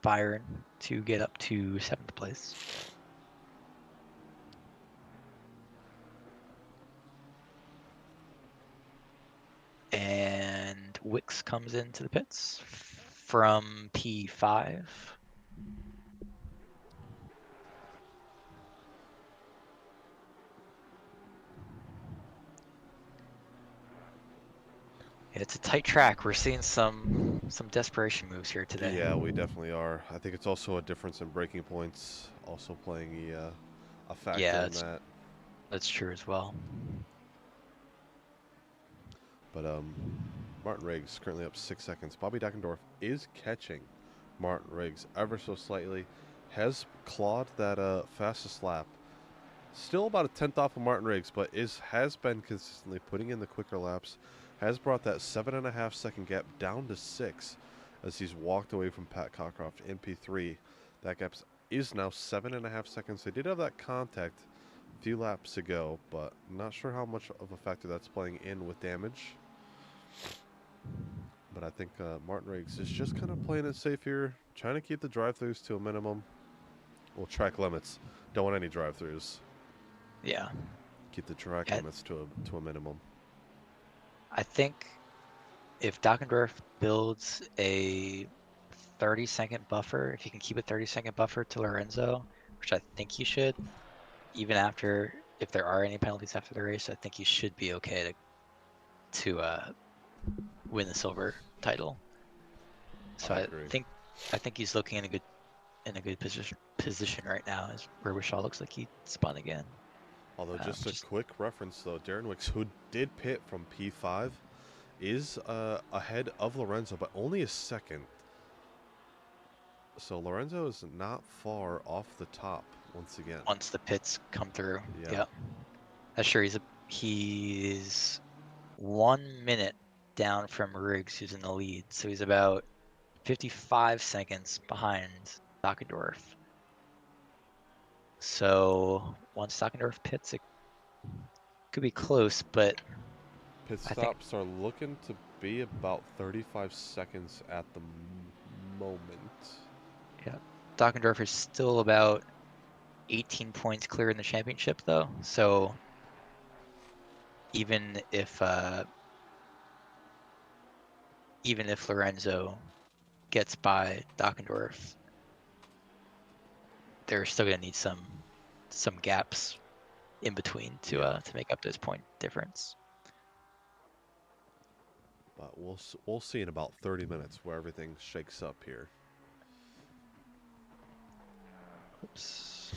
Byron to get up to 7th place. And Wicks comes into the pits from P5. It's a tight track. We're seeing some desperation moves here today. Yeah, we definitely are. I think it's also a difference in braking points, also playing a factor in that. That's true as well. But Martin Riggs currently up 6 seconds. Bobby Dackendorf is catching Martin Riggs ever so slightly. Has clawed that fastest lap. Still about a 10th off of Martin Riggs, but has been consistently putting in the quicker laps. Has brought that 7.5 second gap down to 6 as he's walked away from Pat Cockcroft in P3. That gap is now 7.5 seconds. They did have that contact a few laps ago, but not sure how much of a factor that's playing in with damage. But I think Martin Riggs is just kind of playing it safe here, trying to keep the drive-thrus to a minimum. Well, track limits. Don't want any drive-thrus. Yeah. Keep the track limits to a minimum. I think if Dackendorf builds a 30-second buffer, if he can keep a 30-second buffer to Lorenzo, which I think he should, even after, if there are any penalties after the race, I think he should be okay to win the silver title. So I think he's looking in a good position right now, as where Wishaw looks like he spun again. Although just a quick reference though, Darren Wicks, who did pit from P5, is ahead of Lorenzo, but only a second. So Lorenzo is not far off the top once again. Once the pits come through, yeah. That's sure he's 1 minute down from Riggs, who's in the lead. So he's about 55 seconds behind Dackendorf. So once Dackendorf pits, it could be close, but pit stops are looking to be about 35 seconds at the moment. Yeah, Dackendorf is still about 18 points clear in the championship, though. So even if Lorenzo gets by Dackendorf, they're still gonna need some gaps in between to make up this point difference. But we'll see in about 30 minutes where everything shakes up here. Oops.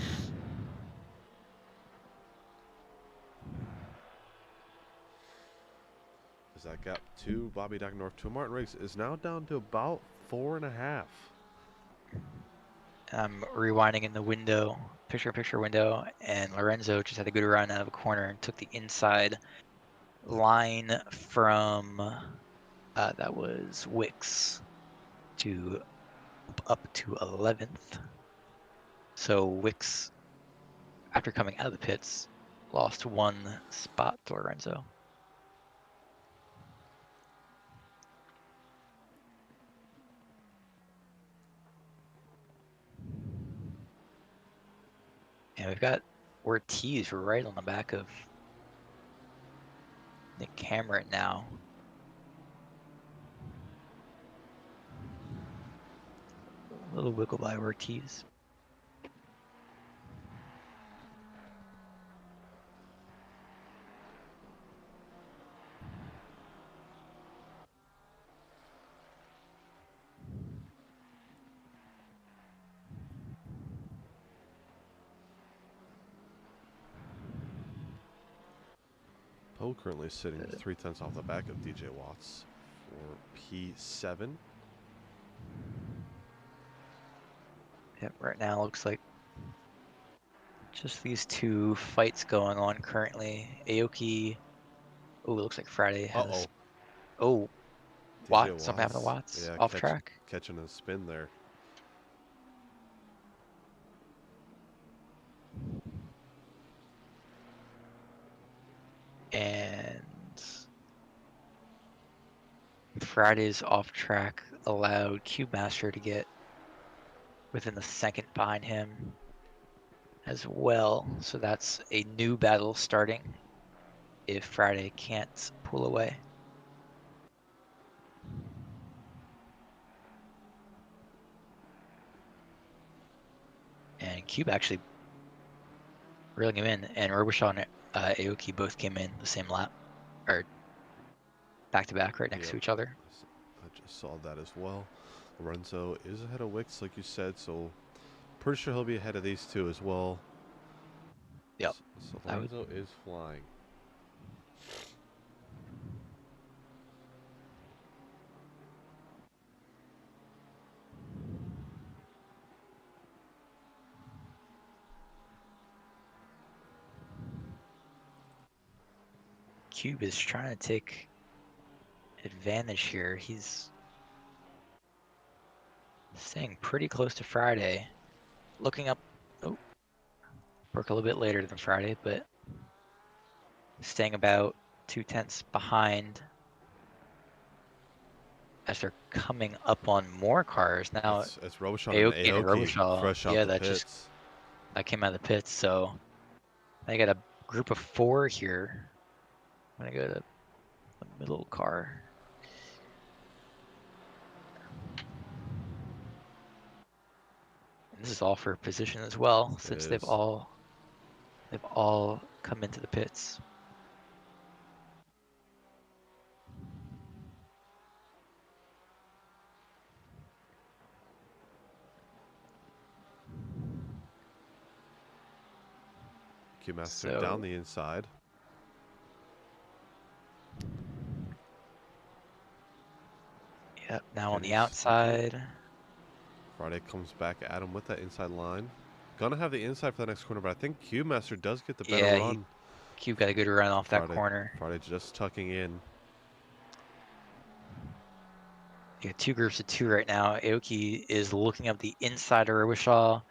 Is that gap to Bobby Dackendorf to Martin Riggs is now down to about 4.5. I'm rewinding in the window, picture window, and Lorenzo just had a good run out of a corner and took the inside line from that was Wicks to up to 11th. So Wicks, after coming out of the pits, lost 1 spot to Lorenzo. And we've got Ortiz right on the back of Nick Cameron now. A little wiggle by Ortiz. Still currently sitting 3/10 off the back of DJ Watts for P7. Yep, right now looks like just these two fights going on currently. Aoki, oh, it looks like Friday has. Oh, Watts, something happened to Watts Yeah, off track. catching a spin there. And Friday's off track allowed Cube Master to get within the second behind him as well. So that's a new battle starting if Friday can't pull away. And Cube actually reeling him in, and Robichaud and Aoki both came in the same lap, or back to back right next to each other. I just saw that as well. Lorenzo is ahead of Wicks, like you said, so pretty sure he'll be ahead of these two as well. Yep. So Lorenzo is flying. Cube is trying to take advantage here. He's staying pretty close to Friday. Looking up, broke a little bit later than Friday, but staying about 2/10 behind as they're coming up on more cars. Now It's Robichaud Aoki and and Aoki Robichaud, fresh out yeah, the that pits. that came out of the pits, so they got a group of 4 here. I'm gonna go to the middle car. And this is all for position as well, since they've all come into the pits. Q Master down the inside. Yep, now on the outside. Friday comes back at him with that inside line. Gonna have the inside for the next corner, but I think Q Master does get the better run. Cube got a good run off that corner. Friday just tucking in. You got 2 groups of 2 right now. Aoki is looking up the inside of Robichaud.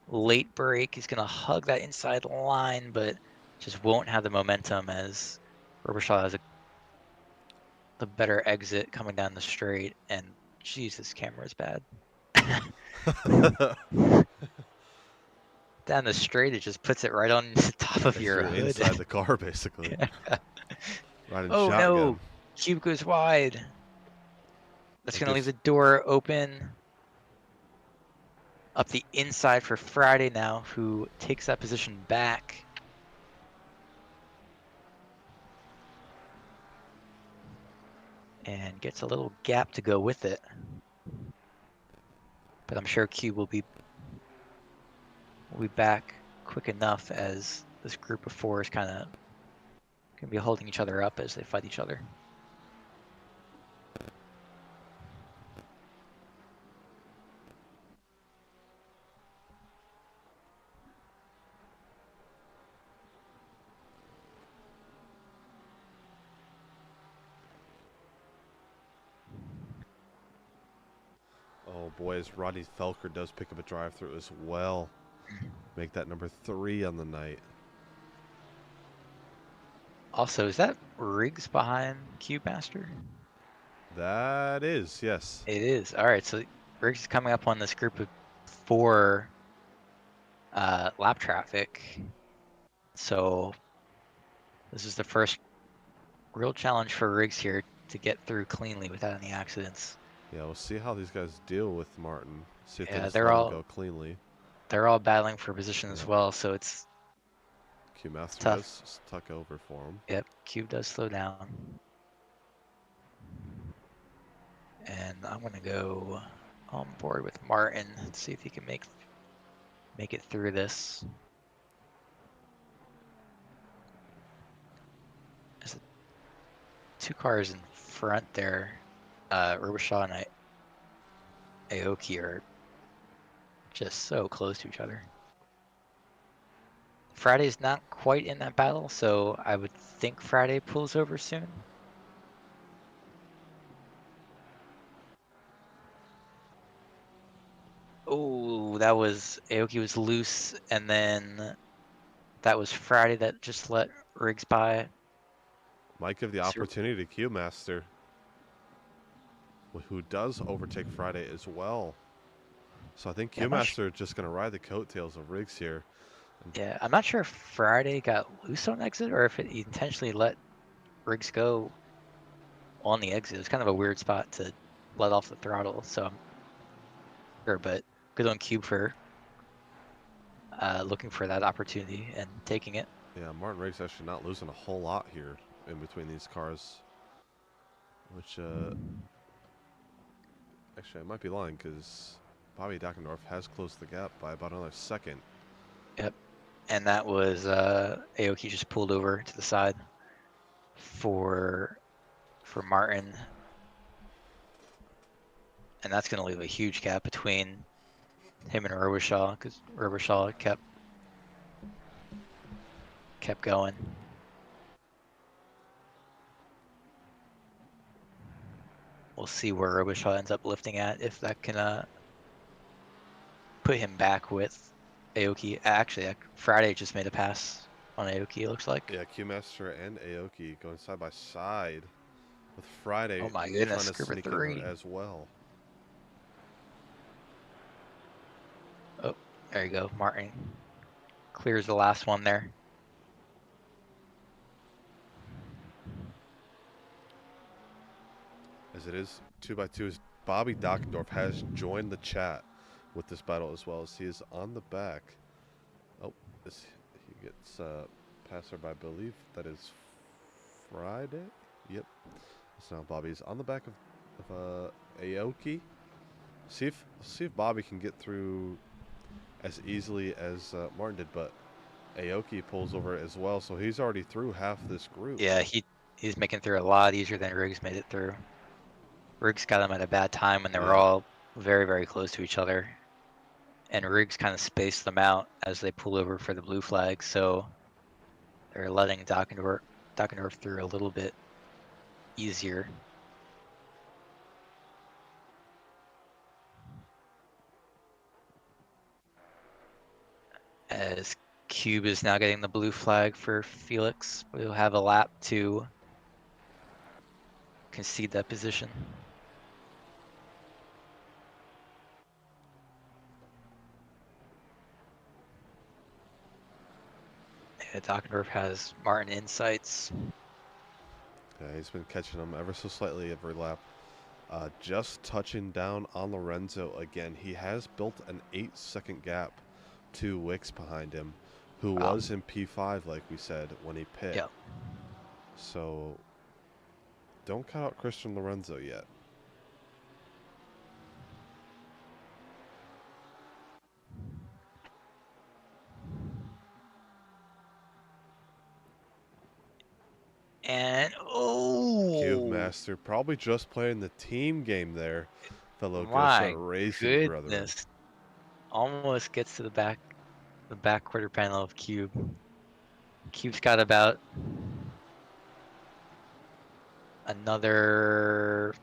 Late break. He's going to hug that inside line, but just won't have the momentum as Robichaud has the better exit coming down the straight. And jeez, this camera is bad. Down the straight, it just puts it right on the top of your hood. Inside the car, basically. Right in oh shotgun. no, Cube goes wide. That's going to leave the door open. Up the inside for Friday now, who takes that position back. And gets a little gap to go with it. But I'm sure Cube will be back quick enough, as this group of 4 is kind of going to be holding each other up as they fight each other. Oh boy, as Rodney Felker does pick up a drive-through as well. Make that number 3 on the night. Also, is that Riggs behind Cube Master? That is, yes. It is. All right, so Riggs is coming up on this group of 4 lap traffic. So this is the first real challenge for Riggs here to get through cleanly without any accidents. Yeah, we'll see how these guys deal with Martin. See if they just they're let him all go cleanly. They're all battling for position as well, so it's Q Master tough. does tuck over for him. Yep, Cube does slow down. And I'm gonna go on board with Martin and see if he can make it through this. As the 2 cars in front there. Robichaud and Aoki are just so close to each other. Friday's not quite in that battle, so I would think Friday pulls over soon. Oh, that was Aoki was loose, and then that was Friday that just let Riggs by. Might give the opportunity to Q-Master, who does overtake Friday as well. So I think Q-Master is just going to ride the coattails of Riggs here. Yeah, I'm not sure if Friday got loose on exit or if he intentionally let Riggs go on the exit. It was kind of a weird spot to let off the throttle, so I'm sure, but good on Cube for looking for that opportunity and taking it. Yeah, Martin Riggs actually not losing a whole lot here in between these cars. Which, actually, I might be lying because Bobby Dockendorf has closed the gap by about another second. Yep. And that was Aoki just pulled over to the side for Martin. And that's going to leave a huge gap between him and Robichaud because Robichaud kept going. We'll see where Robichaud ends up lifting at, if that can put him back with Aoki. Actually, Friday just made a pass on Aoki, it looks like. Yeah, Q-Master and Aoki going side by side with Friday Oh my goodness, trying to sneak in there as well. Oh, there you go. Martin clears the last one there. As it is 2x2, Bobby Dockendorf has joined the chat with this battle as well as he is on the back. Oh, he gets passed by, I believe that is Friday. Yep. So now Bobby's on the back of Aoki. See if Bobby can get through as easily as Martin did, but Aoki pulls over as well, so he's already through half this group. Yeah, he's making through a lot easier than Riggs made it through. Riggs got him at a bad time when they were all very, very close to each other. And Riggs kind of spaced them out as they pull over for the blue flag, so they're letting Dockendorf through a little bit easier. As Cube is now getting the blue flag for Felix, we'll have a lap to concede that position. Yeah, Dockendorf has Martin in sights. Yeah, he's been catching him ever so slightly every lap. Just touching down on Lorenzo again. He has built an 8-second gap to Wicks behind him, who was in P5, like we said, when he pit. Yep. So don't cut out Christian Lorenzo yet. And Cube Master probably just playing the team game there. Fellow my racing brother. goodness. Almost gets to the back quarter panel of Cube. Cube's got about another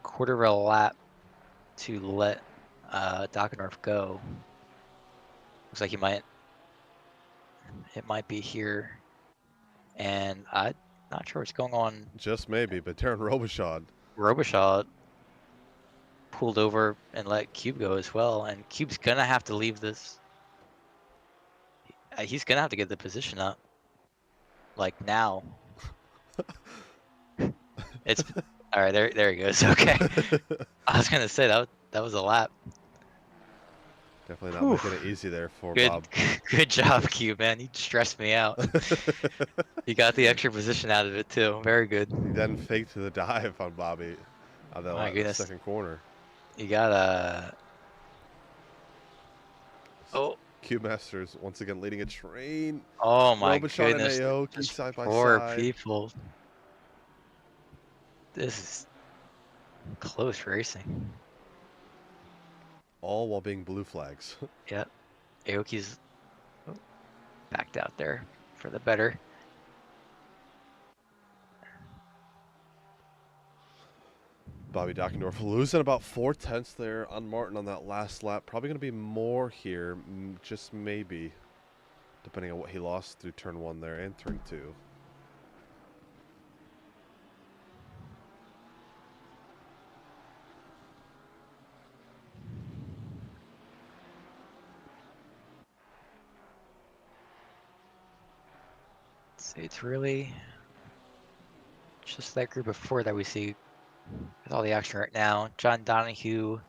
quarter of a lap to let Dockendorf go. Looks like it might be here. And I'm not sure what's going on. Just maybe, but Darren Robichaud pulled over and let Cube go as well, and Cube's gonna have to leave this. He's gonna have to get the position up, like now. It's all right. There he goes. Okay, I was gonna say that was a lap. Definitely not making it easy there for Bob. Good job, Cube, man. You stressed me out. You got the extra position out of it too. Very good. He then faked the dive on Bobby on the second corner. You got Cube Masters once again leading a train. Oh my Robichaud goodness. and Aoki side by Poor side. people. This is close racing. All while being blue flags. Yep. Aoki's backed out there for the better. Bobby Dockendorf losing about 4/10 there on Martin on that last lap. Probably going to be more here, just maybe, depending on what he lost through turn 1 there and turn 2. So it's really just that group of 4 that we see with all the action right now. John Donahue,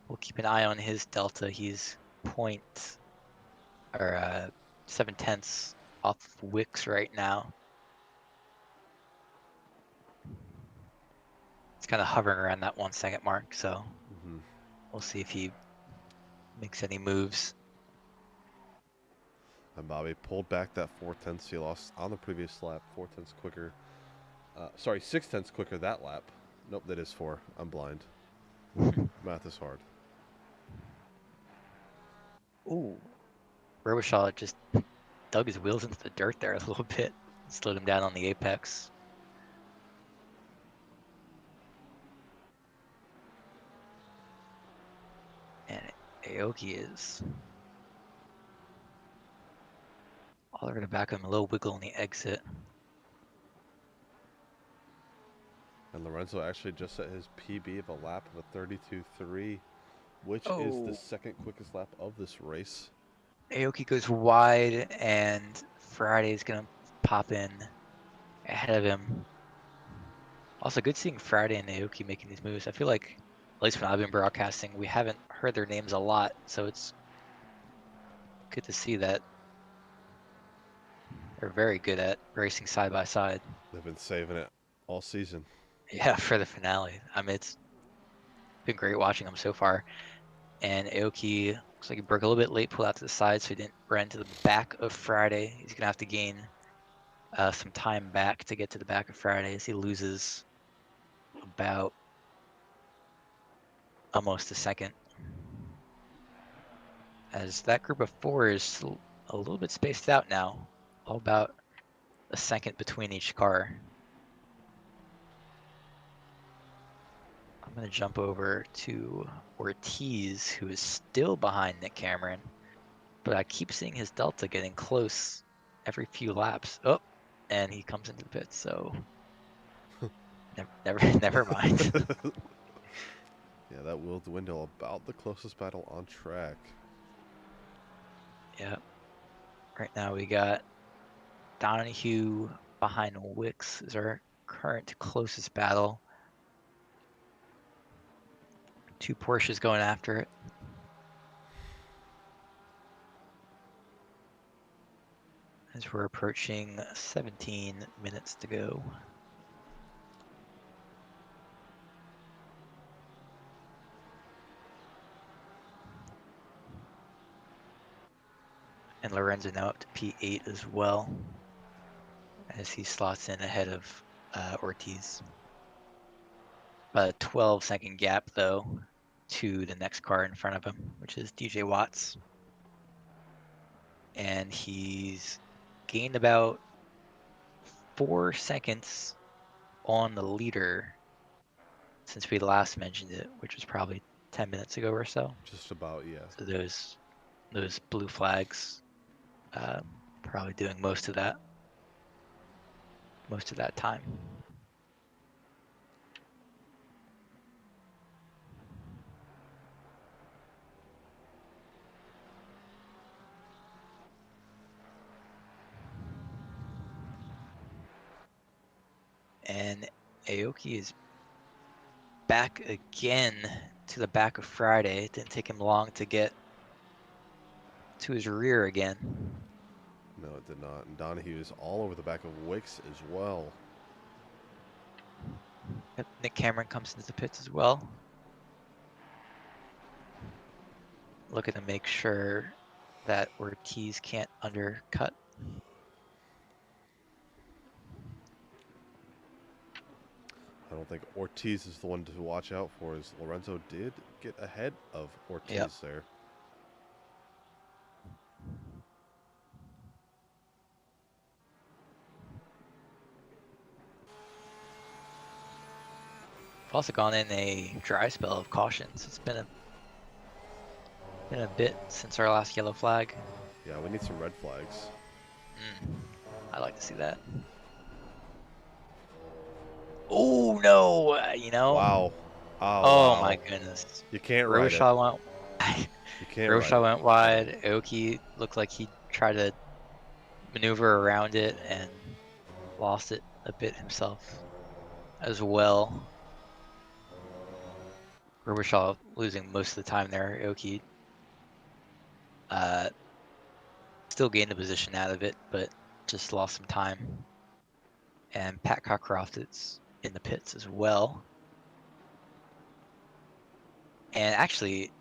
we'll keep an eye on his delta. He's 7/10 off Wicks right now. It's kind of hovering around that 1 second mark, so we'll see if he makes any moves. And Bobby pulled back that 4/10 he lost on the previous lap. 4/10 quicker. Sorry, 6/10 quicker that lap. Nope, that is 4. I'm blind. Math is hard. Ooh. Robichaud just dug his wheels into the dirt there a little bit. Slowed him down on the apex. And Aoki is all over the back of him, a little wiggle on the exit. And Lorenzo actually just set his PB of a lap of a 32.3, which is the second quickest lap of this race. Aoki goes wide, and Friday's gonna pop in ahead of him. Also, good seeing Friday and Aoki making these moves. I feel like, at least when I've been broadcasting, we haven't heard their names a lot, so it's good to see that they're very good at racing side by side. They've been saving it all season. Yeah, for the finale. I mean, it's been great watching them so far. And Aoki looks like he broke a little bit late, pulled out to the side, so he didn't run to the back of Friday. He's gonna have to gain some time back to get to the back of Friday, as he loses about almost a second. As that group of 4 is a little bit spaced out now, all about a second between each car. I'm going to jump over to Ortiz, who is still behind Nick Cameron, but I keep seeing his delta getting close every few laps. Oh, and he comes into the pits, so never mind. Yeah, that will dwindle. About the closest battle on track. Yeah. Right now we got Donahue behind Wicks is our current closest battle. 2 Porsches going after it. As we're approaching 17 minutes to go. And Lorenzo now up to P8 as well, as he slots in ahead of Ortiz. About a 12-second gap, though, to the next car in front of him, which is DJ Watts. And he's gained about 4 seconds on the leader since we last mentioned it, which was probably 10 minutes ago or so. Just about, yeah. So those blue flags probably doing most of that time. And Aoki is back again to the back of Friday. It didn't take him long to get to his rear again. No, it did not. And Donahue is all over the back of Wicks as well. Yep, Nick Cameron comes into the pits as well. Looking to make sure that Ortiz can't undercut. I don't think Ortiz is the one to watch out for, as Lorenzo did get ahead of Ortiz Yep. there. We've also gone in a dry spell of cautions. It's been a bit since our last yellow flag. Yeah, we need some red flags. I'd like to see that. Oh no! You know. Wow. Oh Wow. my goodness. You can't ride it. Robichaud went. You can't ride Robichaud it. went wide. Aoki looked like he tried to maneuver around it and lost it a bit himself as well. Robichaud losing most of the time there. Aoki still gained a position out of it, but just lost some time. And Pat Cockcroft is in the pits as well. And actually,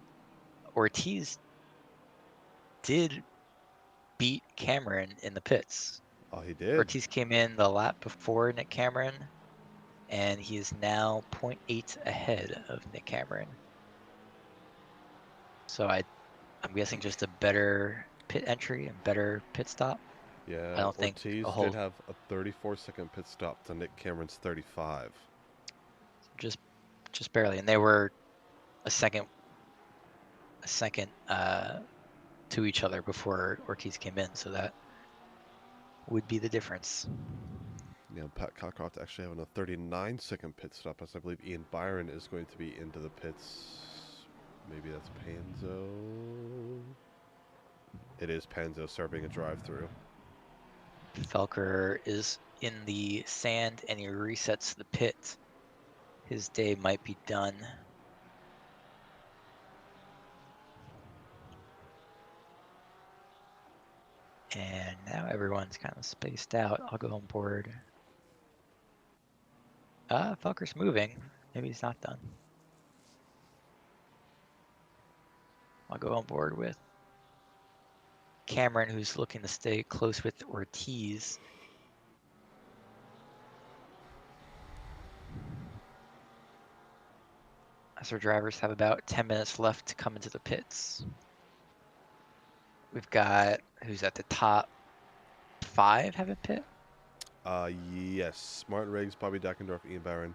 Ortiz did beat Cameron in the pits. Oh, he did? Ortiz came in the lap before Nick Cameron, and he is now 0.8 ahead of Nick Cameron. So I'm guessing just a better pit entry and better pit stop. Yeah, I don't think Ortiz a whole- did have a 34-second pit stop to Nick Cameron's 35. Just barely, and they were a second to each other before Ortiz came in, so that would be the difference. Yeah, Pat Cockcroft actually having a 39-second pit stop, as I believe Ian Byron is going to be into the pits. Maybe that's Panzo. It is Panzo serving a drive-through. Felker is in the sand and he resets the pit. His day might be done. And now everyone's kind of spaced out. I'll go on board. Felker's moving. Maybe he's not done. I'll go on board with Cameron, who's looking to stay close with Ortiz. As our drivers have about 10 minutes left to come into the pits. We've got, who's at the top 5 have a pit? Yes. Martin Riggs, Bobby Dackendorf, Ian Byron,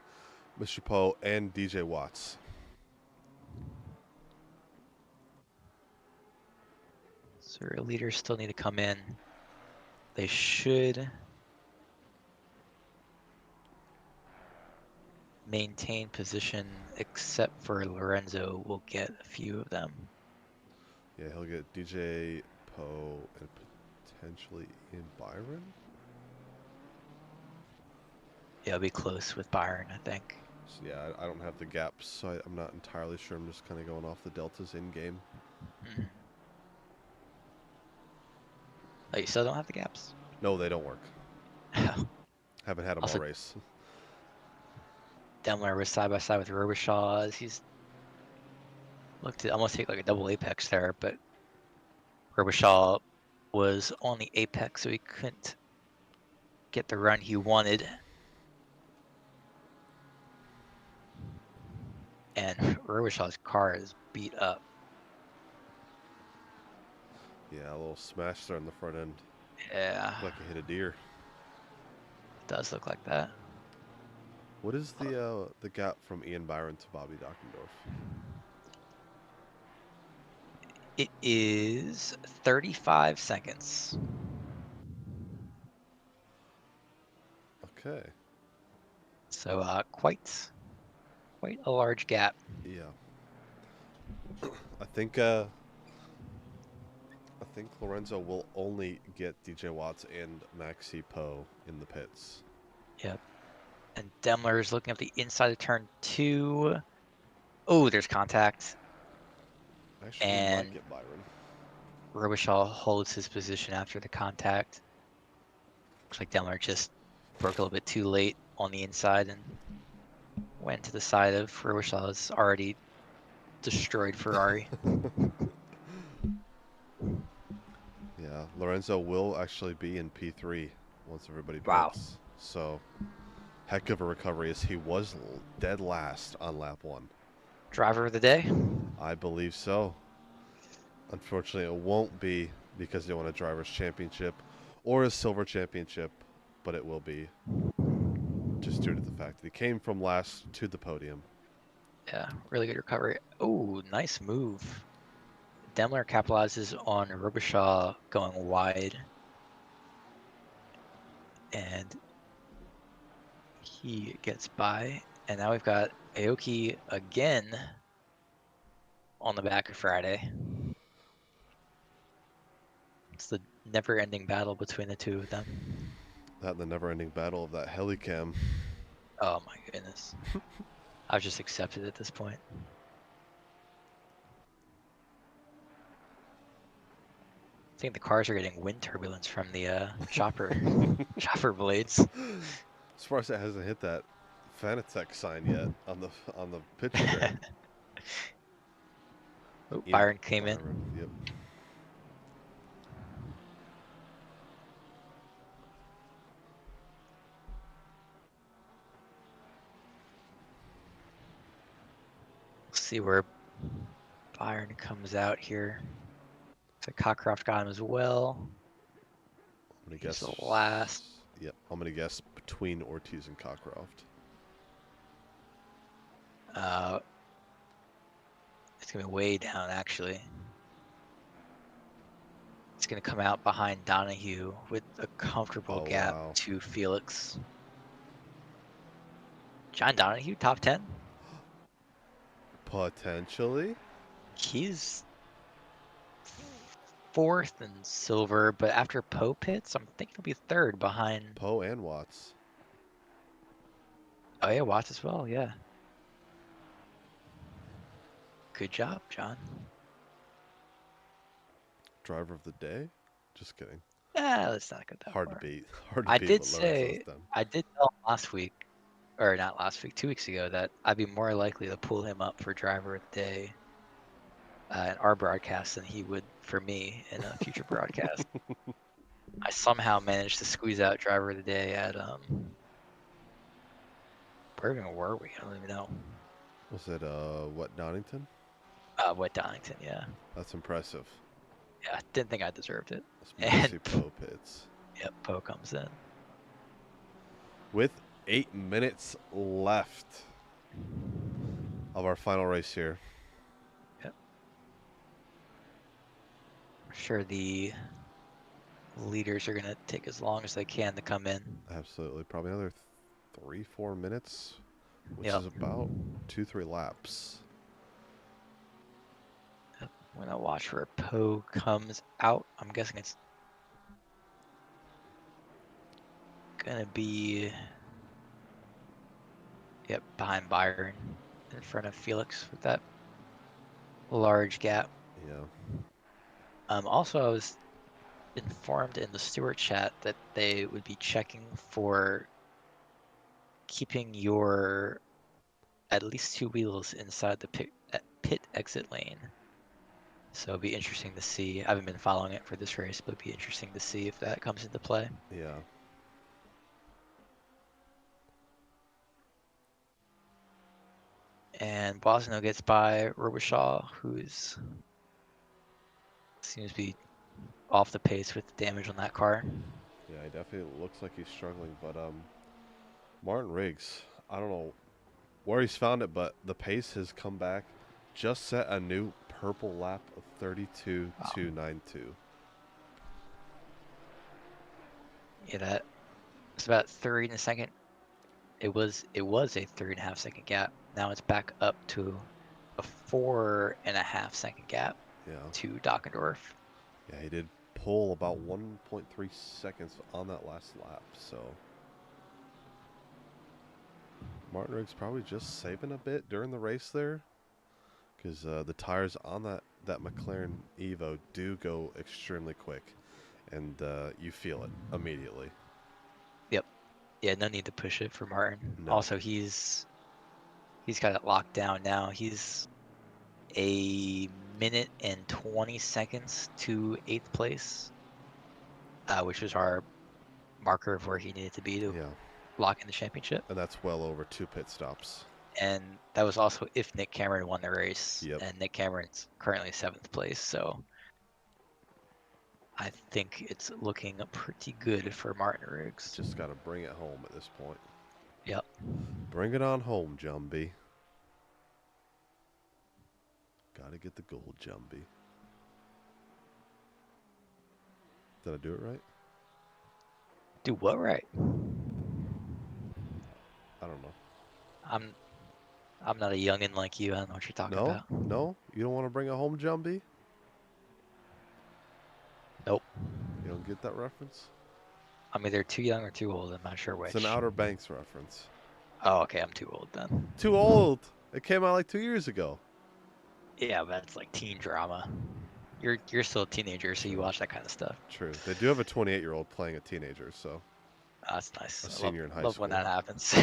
Mr. Poe, and DJ Watts. So our leaders still need to come in. They should maintain position, except for Lorenzo will get a few of them. Yeah, he'll get DJ Poe and potentially Ian Byron. Yeah, it'll be close with Byron, I think. So yeah, I don't have the gaps, so I'm not entirely sure. I'm just kind of going off the deltas in game. Oh, you still don't have the gaps? No, they don't work. Haven't had them Also- all race. Demler was side by side with Robichaud. He's looked to almost take like a double apex there, but Robichaud was on the apex, so he couldn't get the run he wanted. And Robichaud's car is beat up. Yeah, a little smash there on the front end. Yeah, Like it hit a deer. it does look like that. What is the gap from Ian Byron to Bobby Dockendorf? It is 35 seconds. Okay. So quite a large gap. Yeah. I think Lorenzo will only get DJ Watts and Maxi Poe in the pits. Yep. And Demler is looking up the inside of turn 2. Oh, there's contact. Actually, And- might get Byron. Robichaud holds his position after the contact. Looks like Demler just broke a little bit too late on the inside and went to the side of Robichaud's already destroyed Ferrari. Yeah, Lorenzo will actually be in P3 once everybody pits. Wow. So heck of a recovery as he was dead last on lap 1. Driver of the day? I believe so. Unfortunately, it won't be because they won a Drivers' Championship or a Silver Championship, but it will be just due to the fact that he came from last to the podium. Yeah, really good recovery. Oh, nice move. Demler capitalizes on Robichaud going wide. And he gets by. And now we've got Aoki again on the back of Friday. It's the never-ending battle between the two of them. That and the never-ending battle of that helicam. Oh my goodness. I've just accepted at this point. I think the cars are getting wind turbulence from the chopper blades. Surprised it hasn't hit that Fanatec sign yet on the picture there. Oh, Yep, Byron came Byron, in. Yep. Let's see where Byron comes out here. So Cockcroft got him as well. I'm gonna He's guess the last. Yep, I'm gonna guess between Ortiz and Cockcroft. It's gonna be way down actually. It's gonna come out behind Donahue with a comfortable Oh, gap wow. to Felix. John Donahue, top 10. Potentially. He's 4th in silver, but after Poe pits, I'm thinking he'll be 3rd behind. Poe and Watts. Oh yeah, Watts as well. Yeah. Good job, John. Driver of the day? Just kidding. Let's not go that Hard far. to beat. Hard to I beat did what say, Lorenzo's done. I did tell him last week, or not last week, 2 weeks ago, that I'd be more likely to pull him up for driver of the day in our broadcast than he would for me in a future broadcast. I somehow managed to squeeze out driver of the day at where even were we? I don't even know. Was it what, Donington? What Donington? Yeah. That's impressive. Yeah, didn't think I deserved it. That's Mercy Poe pits. Yep, Poe comes in. With 8 minutes left of our final race here. Yep. I'm sure the leaders are gonna take as long as they can to come in. Absolutely. Probably another 3-4 minutes, which Yep. is about 2-3 laps. Yep. I'm gonna watch where Poe comes out. I'm guessing it's gonna be, yep, behind Byron, in front of Felix with that large gap. Yeah. Also, I was informed in the Stewart chat that they would be checking for keeping your at least 2 wheels inside the pit exit lane. So it'll be interesting to see. I haven't been following it for this race, but it'll be interesting to see if that comes into play. Yeah. And Bosno gets by Robichaud, who's seems to be off the pace with the damage on that car. Yeah, it definitely looks like he's struggling, but Martin Riggs, I don't know where he's found it, but the pace has come back. Just set a new purple lap of 32.292. Yeah, that it's about 3 in a second. It was a 3.5 second gap. Now it's back up to a 4.5 second gap Yeah. to Dockendorf. Yeah, he did pull about 1.3 seconds on that last lap, so Martin Riggs probably just saving a bit during the race there, because the tires on that McLaren Evo do go extremely quick, and you feel it immediately. Yep. Yeah, no need to push it for Martin. No. Also, he's got it locked down now. He's a minute and 20 seconds to 8th place, which was our marker of where he needed to be to Yeah. blocking the championship. And that's well over 2 pit stops. And that was also if Nick Cameron won the race. Yep. And Nick Cameron's currently 7th place, so I think it's looking pretty good for Martin Riggs. Just got to bring it home at this point. Yep. Bring it on home, Jumbie. Got to get the gold, Jumbie. Did I do it right? Do what right? I don't know. I'm not a youngin' like you. I don't know what you're talking No? about. No? You don't want to bring it home, Jumbie? Nope. You don't get that reference? I'm either too young or too old. I'm not sure which. It's an Outer Banks reference. Oh, okay. I'm too old then. Too old. It came out like 2 years ago. Yeah, but that's like teen drama. You're still a teenager, so you watch that kind of stuff. True. They do have a 28-year-old playing a teenager, so. That's nice. A I senior in high love school. when that happens.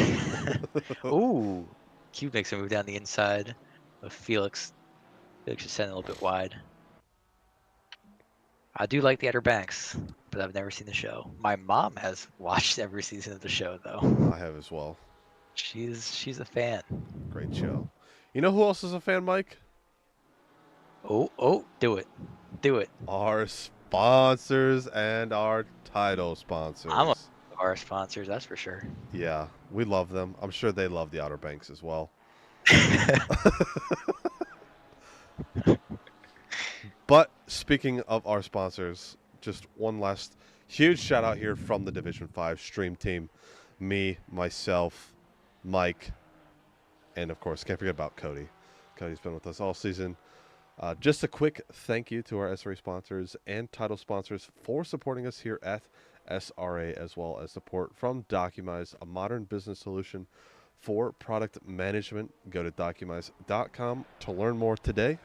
Ooh, Cube makes a move down the inside of Felix. Felix is sending a little bit wide. I do like the Outer Banks, but I've never seen the show. My mom has watched every season of the show, though. I have as well. She's a fan. Great show. You know who else is a fan, Mike? Oh, do it. Do it. Our sponsors and our title sponsors. I'm a our sponsors, that's for sure. Yeah, we love them. I'm sure they love the Outer Banks as well. But speaking of our sponsors, just one last huge shout out here from the Division 5 stream team. Me, myself, Mike, and of course, can't forget about Cody. Cody's been with us all season. Just a quick thank you to our SRA sponsors and title sponsors for supporting us here at SRA, as well as support from Documize, a modern business solution for product management. Go to documize.com to learn more today.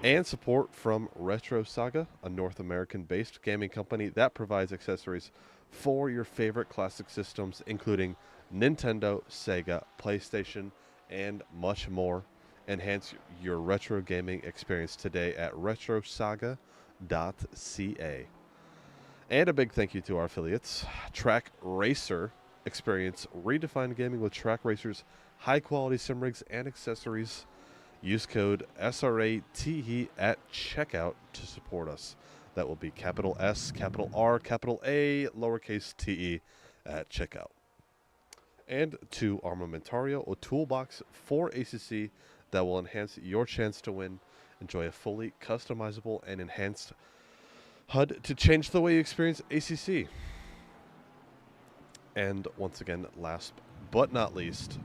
And support from Retro Saga, a North American-based gaming company that provides accessories for your favorite classic systems, including Nintendo, Sega, PlayStation, and much more. Enhance your retro gaming experience today at retrosaga.ca. And a big thank you to our affiliates, Track Racer. Experience redefined gaming with Track Racer's high-quality sim rigs and accessories. Use code SRATE at checkout to support us. That will be capital S, capital R, capital A, lowercase te at checkout. And to Armamentario, a toolbox for ACC that will enhance your chance to win. Enjoy a fully customizable and enhanced HUD to change the way you experience ACC. And once again, last but not least,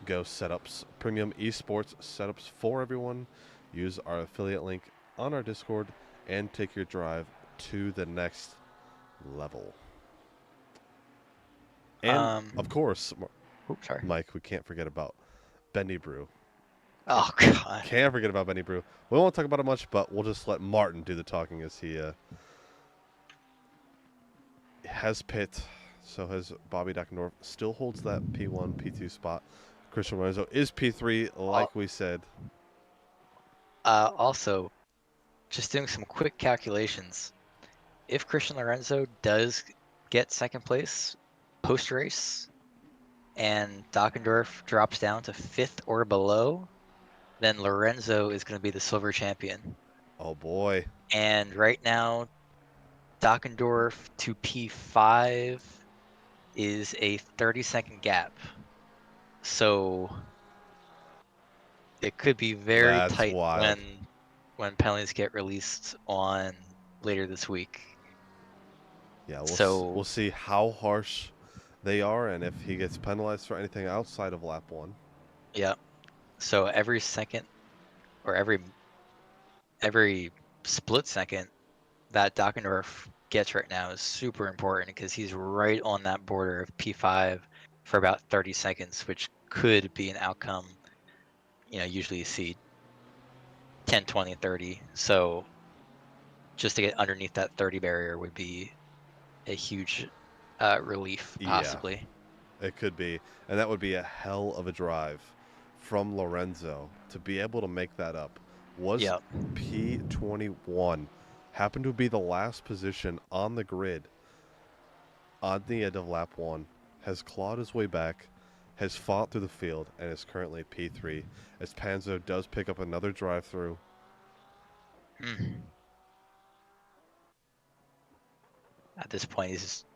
Go Setups, premium esports setups for everyone. Use our affiliate link on our Discord and take your drive to the next level. And of course, Sorry. Mike, we can't forget about Benny Brew. Oh, God. Can't forget about Benny Brew. We won't talk about it much, but we'll just let Martin do the talking as he has pit. So has Bobby Dockendorf. Still holds that P1, P2 spot. Christian Lorenzo is P3, like we said. Also, just doing some quick calculations. If Christian Lorenzo does get second place post-race and Dockendorf drops down to 5th or below, then Lorenzo is going to be the silver champion. Oh, boy. And right now, Dockendorf to P5 is a 30-second gap. So it could be very That's tight wild. when penalties get released on later this week. Yeah, So- we'll see how harsh they are and if he gets penalized for anything outside of lap 1. Yeah. So every second or every split second that Dockendorf gets right now is super important because he's right on that border of P5 for about 30 seconds, which could be an outcome. You know, usually you see 10, 20, 30. So just to get underneath that 30 barrier would be a huge relief, Yeah. possibly. It could be. And that would be a hell of a drive from Lorenzo to be able to make that up. Was Yep. P21. Happened to be the last position on the grid on the end of lap 1. has clawed his way back, has fought through the field, and is currently P3 as Panzo does pick up another drive-through. At this point, he's just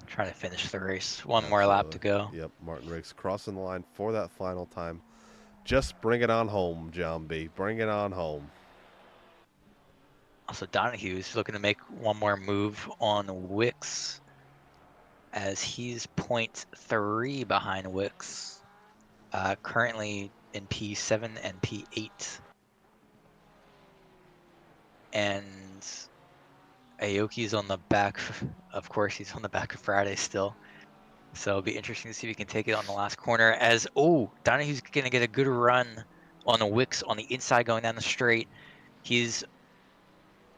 trying to finish the race. One more lap to go. Yep, Martin Riggs crossing the line for that final time. Just bring it on home, John B. Bring it on home. Also, Donahue is looking to make one more move on Wicks, as he's 0.3 behind Wicks, currently in P7 and P8. And Aoki's on the back. Of course, he's on the back of Friday still. So it'll be interesting to see if he can take it on the last corner. As Donahue's gonna get a good run on the Wicks on the inside going down the straight. He's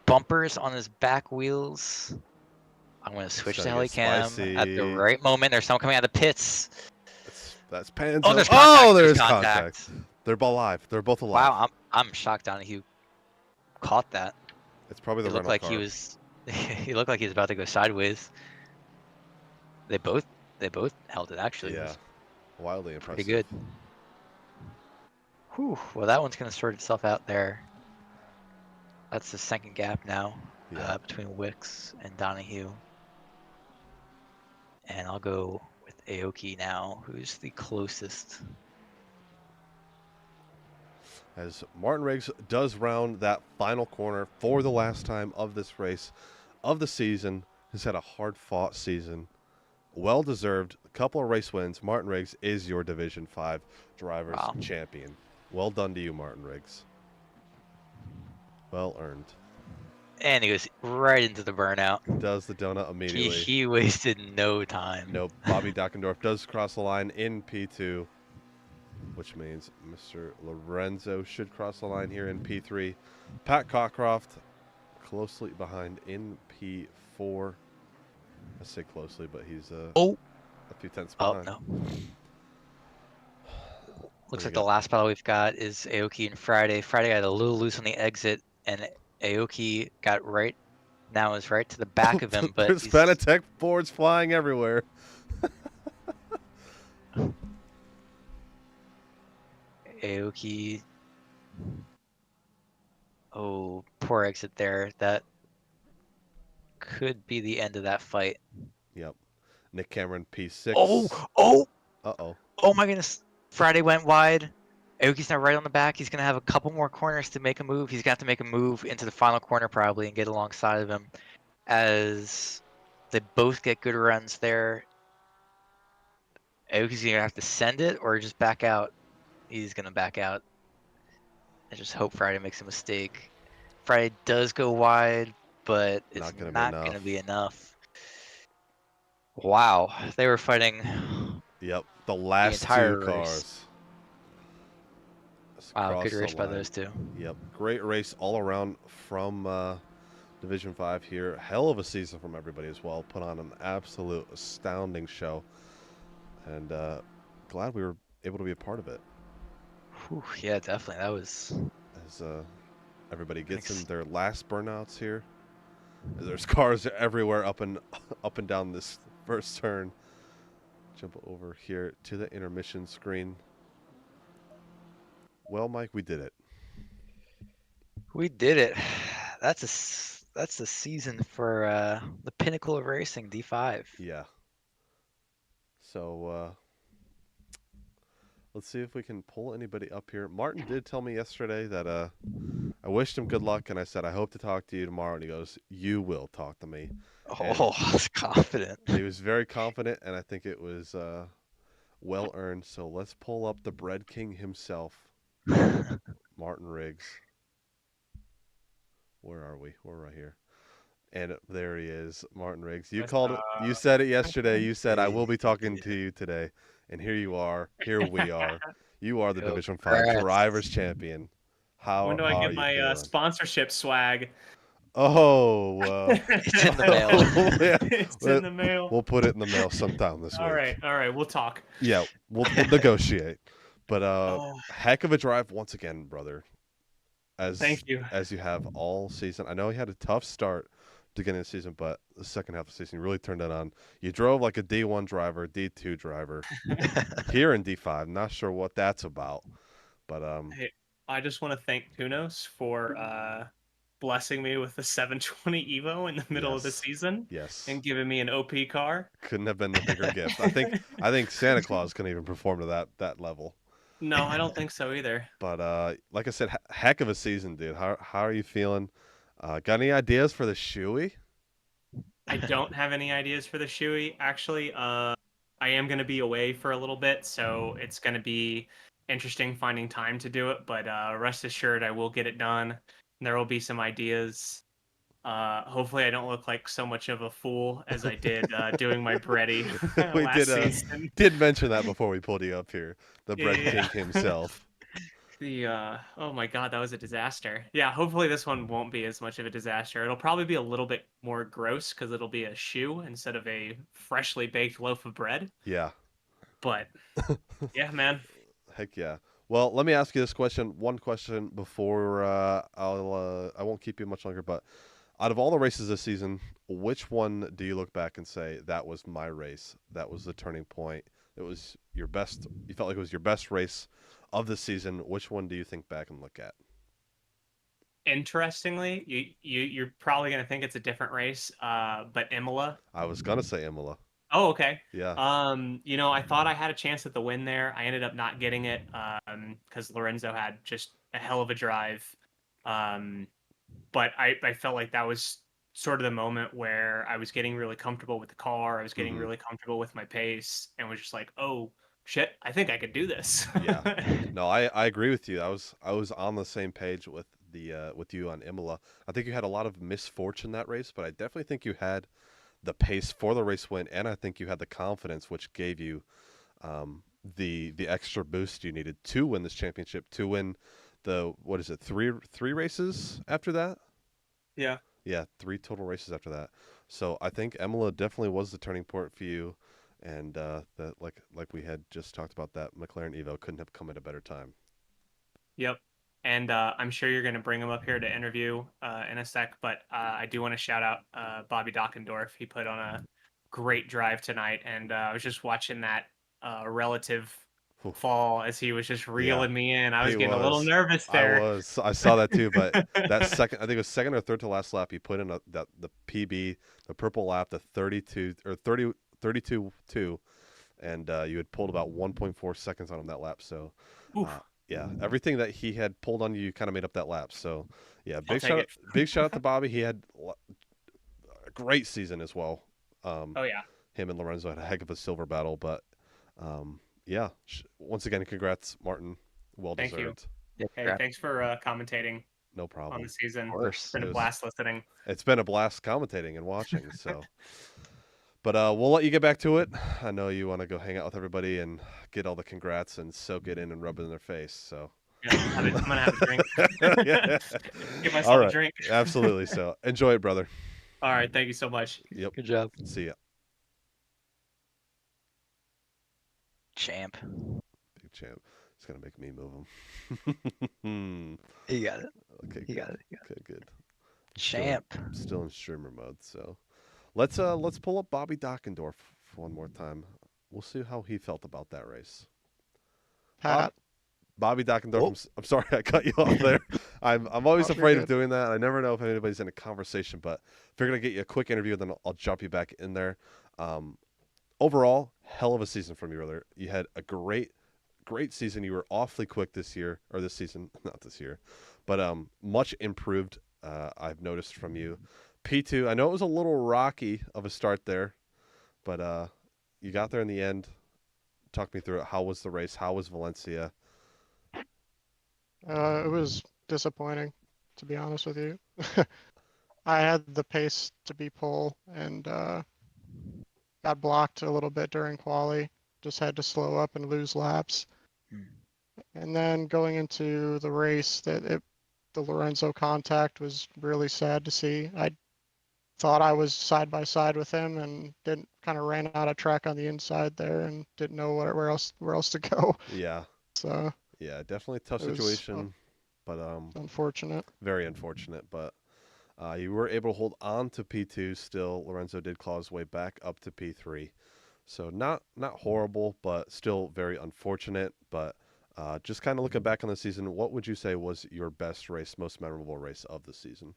bumpers on his back wheels. I'm gonna switch to Helicam at the right moment. There's someone coming out of the pits. That's Panzo. Oh, there's contact. There's contact. They're alive. They're both alive. Wow, I'm shocked Donahue caught that. It's probably the It looked like he was. He looked like he was about to go sideways. They both held it actually. Yeah, wildly impressive. Pretty good. Whew. Well, that one's gonna sort itself out there. That's the second gap now between Wicks and Donahue. And I'll go with Aoki now, who's the closest. As Martin Riggs does round that final corner for the last time of this race of the season. He's had a hard-fought season. Well-deserved. A couple of race wins. Martin Riggs is your Division 5 Drivers Champion. Well done to you, Martin Riggs. Well earned. And he goes right into the burnout. Does the donut immediately. He wasted no time. No, Bobby Dockendorf does cross the line in P2, which means Mr. Lorenzo should cross the line here in P3. Pat Cockcroft closely behind in P4. I say closely, but he's a few tenths behind. Oh, no. Looks like the last battle we've got is Aoki and Friday. Friday got a little loose on the exit, and Aoki got right to the back of him. But there's Fanatec boards flying everywhere. Aoki. Oh, poor exit there. That could be the end of that fight. Yep. Nick Cameron, P6. Oh! Uh-oh. Oh my goodness. Friday went wide. Aoki's now right on the back. He's going to have a couple more corners to make a move. He's going to have to make a move into the final corner probably and get alongside of him, as they both get good runs there. Aoki's going to have to send it or just back out. He's going to back out. I just hope Friday makes a mistake. Friday does go wide, but it's not going to be enough. Wow. They were fighting. Yep. The last entire two race. cars. Wow, good race by those two. Yep. Great race all around from Division 5 here. Hell of a season from everybody as well. Put on an absolute astounding show. And glad we were able to be a part of it. Whew, yeah, definitely. That was... As everybody gets in their last burnouts here. There's cars everywhere up and down this first turn. Jump over here to the intermission screen. Well, Mike, we did it. We did it. That's a season for the pinnacle of racing, D5. Yeah. So let's see if we can pull anybody up here. Martin did tell me yesterday that I wished him good luck, and I said I hope to talk to you tomorrow. And he goes, "You will talk to me." Oh, I was confident. He was very confident, and I think it was well earned. So let's pull up the Bread King himself, Martin Riggs. Where are we? We're right here. And there he is, Martin Riggs. You called it. You said it yesterday. You said I will be talking to you today, and here you are. Here we are. You are the Division 5 Drivers Champion. How when do I get my sponsorship swag? Oh, it's in the mail. Yeah. It's in the mail. We'll put it in the mail sometime this week. All right, we'll talk. Yeah, we'll negotiate. But heck of a drive once again, brother. Thank you. As you have all season. I know he had a tough start beginning of the season, but the second half of the season you really turned it on. You drove like a D1 driver, D2 driver here in D5. Not sure what that's about, but Hey, I just want to thank Tunos for blessing me with the 720 Evo in the middle of the yes, season yes, and giving me an OP car. couldn't have been the bigger gift. I think Santa Claus couldn't even perform to that level. No, I don't think so either. But like I said, heck of a season, dude. How are you feeling? Got any ideas for the shoey? I don't have any ideas for the shoey. Actually, I am going to be away for a little bit, so it's going to be interesting finding time to do it. But rest assured, I will get it done. There will be some ideas. Hopefully, I don't look like so much of a fool as I did doing my Bready We last season. did mention that before we pulled you up here. The bread Yeah. king himself. Oh my god, that was a disaster. Yeah, hopefully this one won't be as much of a disaster. It'll probably be a little bit more gross because it'll be a shoe instead of a freshly baked loaf of bread. Yeah. But yeah, man. Heck yeah. Well, let me ask you this question. One question before I won't keep you much longer. But out of all the races this season, which one do you look back and say that was my race? That was the turning point. It was your best. You felt like it was your best race of the season. Which one do you think back and look at? Interestingly, you're probably gonna think it's a different race, but Imola. I was gonna say Imola. Oh, okay. Yeah. I thought I had a chance at the win there. I ended up not getting it, because Lorenzo had just a hell of a drive. But I felt like that was sort of the moment where I was getting really comfortable with the car. I was getting really comfortable with my pace, and was just like, oh shit, I think I could do this. Yeah. No, I agree with you. I was on the same page with with you on Imola. I think you had a lot of misfortune that race, but I definitely think you had the pace for the race win, and I think you had the confidence which gave you the extra boost you needed to win this championship, to win the three races after that? Yeah. Yeah, 3 total races after that. So I think Imola definitely was the turning point for you, and that like we had just talked about, that McLaren Evo couldn't have come at a better time. Yep. And I'm sure you're going to bring him up here to interview in a sec, but I do want to shout out Bobby Dockendorf. He put on a great drive tonight, and I was just watching that relative Oof. fall as he was just reeling me in. I was He getting a little was. nervous there. I saw that too, but that second, I think it was second or third to last lap, he put in the PB, the purple lap, the 32.2, and you had pulled about 1.4 seconds on him that lap. So, yeah, everything that he had pulled on you kind of made up that lap. So, yeah, big shout out to Bobby. He had a great season as well. Oh yeah. Him and Lorenzo had a heck of a silver battle, but yeah, once again, congrats, Martin. Well Thank deserved. Yeah, Hey, thanks for commentating No on problem. the season. Of course. It's been a blast listening. It's been a blast commentating and watching. So, but we'll let you get back to it. I know you want to go hang out with everybody and get all the congrats and soak it in and rub it in their face. So, Yeah, I'm gonna have a drink. Yeah. Give myself All right. a drink. Absolutely. So, enjoy it, brother. All right, thank you so much. Yep. Good job. See ya. Champ. Big champ. It's gonna make me move him. You got it. Okay. You got it. You got Okay. Good. it. Champ. Still in streamer mode. So, let's pull up Bobby Dockendorf for one more time. We'll see how he felt about that race. Pat. Bobby Dockendorf. I'm sorry I cut you off there. I'm always Oh, you're afraid of good. doing that. I never know if anybody's in a conversation, but figured I'd get you a quick interview, then I'll jump you back in there. Overall, hell of a season from you, brother. You had a great season. You were awfully quick this season, not this year, but much improved. I've noticed from you. P2, I know it was a little rocky of a start there, but you got there in the end. Talk me through it. How was the race? How was Valencia? It was disappointing, to be honest with you. I had the pace to be pole and got blocked a little bit during quali. Just had to slow up and lose laps. And then going into the race, the Lorenzo contact was really sad to see. I thought I was side by side with him and didn't kind of ran out of track on the inside there and didn't know where else to go. Yeah. So Yeah, definitely a tough it was, situation, but unfortunate. very unfortunate. But You were able to hold on to P2 still. Lorenzo did claw his way back up to P3. So not horrible, but still very unfortunate. But just kind of looking back on the season, what would you say was your best race, most memorable race of the season?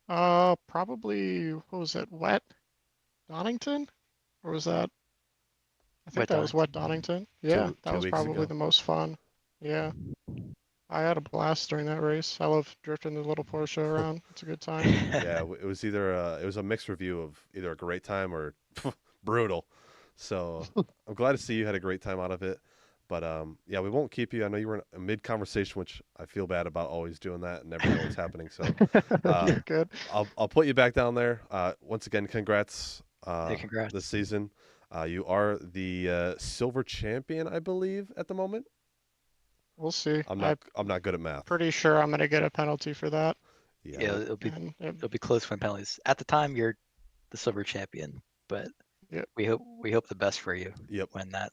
Probably, what was it, Wet Donington? Or was that, I think Wet that was Wet Donington. Yeah, that 2 was weeks probably ago. the most fun. Yeah, I had a blast during that race. I love drifting the little Porsche around. It's a good time. Yeah, it was either it was a mixed review of either a great time or brutal. So I'm glad to see you had a great time out of it. But yeah, we won't keep you. I know you were in a mid conversation, which I feel bad about always doing that and never know what's happening. So You're good. I'll put you back down there. Once again, congrats Hey, congrats. this season. You are the silver champion, I believe, at the moment. We'll see. I'm not good at math. Pretty sure I'm gonna get a penalty for that. Yeah, Yeah. And it'll be close when penalties. At the time, you're the silver champion, but Yep. we hope the best for you Yep. when that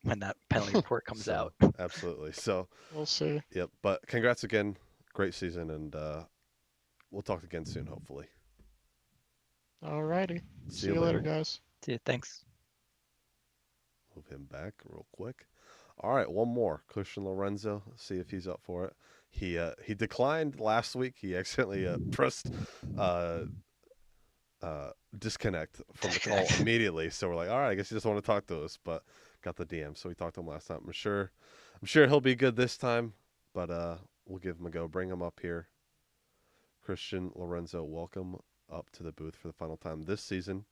when that penalty report comes So, out. Absolutely. So we'll see. yep. But congrats again. Great season, and we'll talk again soon, hopefully. Alrighty. See See you you later, later. guys. See you, thanks. Move him back real quick. All right, one more. Christian Lorenzo. See if he's up for it. He declined last week. He accidentally pressed disconnect from the call Disconnect. immediately. So we're like, all right, I guess he doesn't want to talk to us, but got the DM. So we talked to him last time. I'm sure he'll be good this time, but we'll give him a go. Bring him up here. Christian Lorenzo, welcome up to the booth for the final time this season.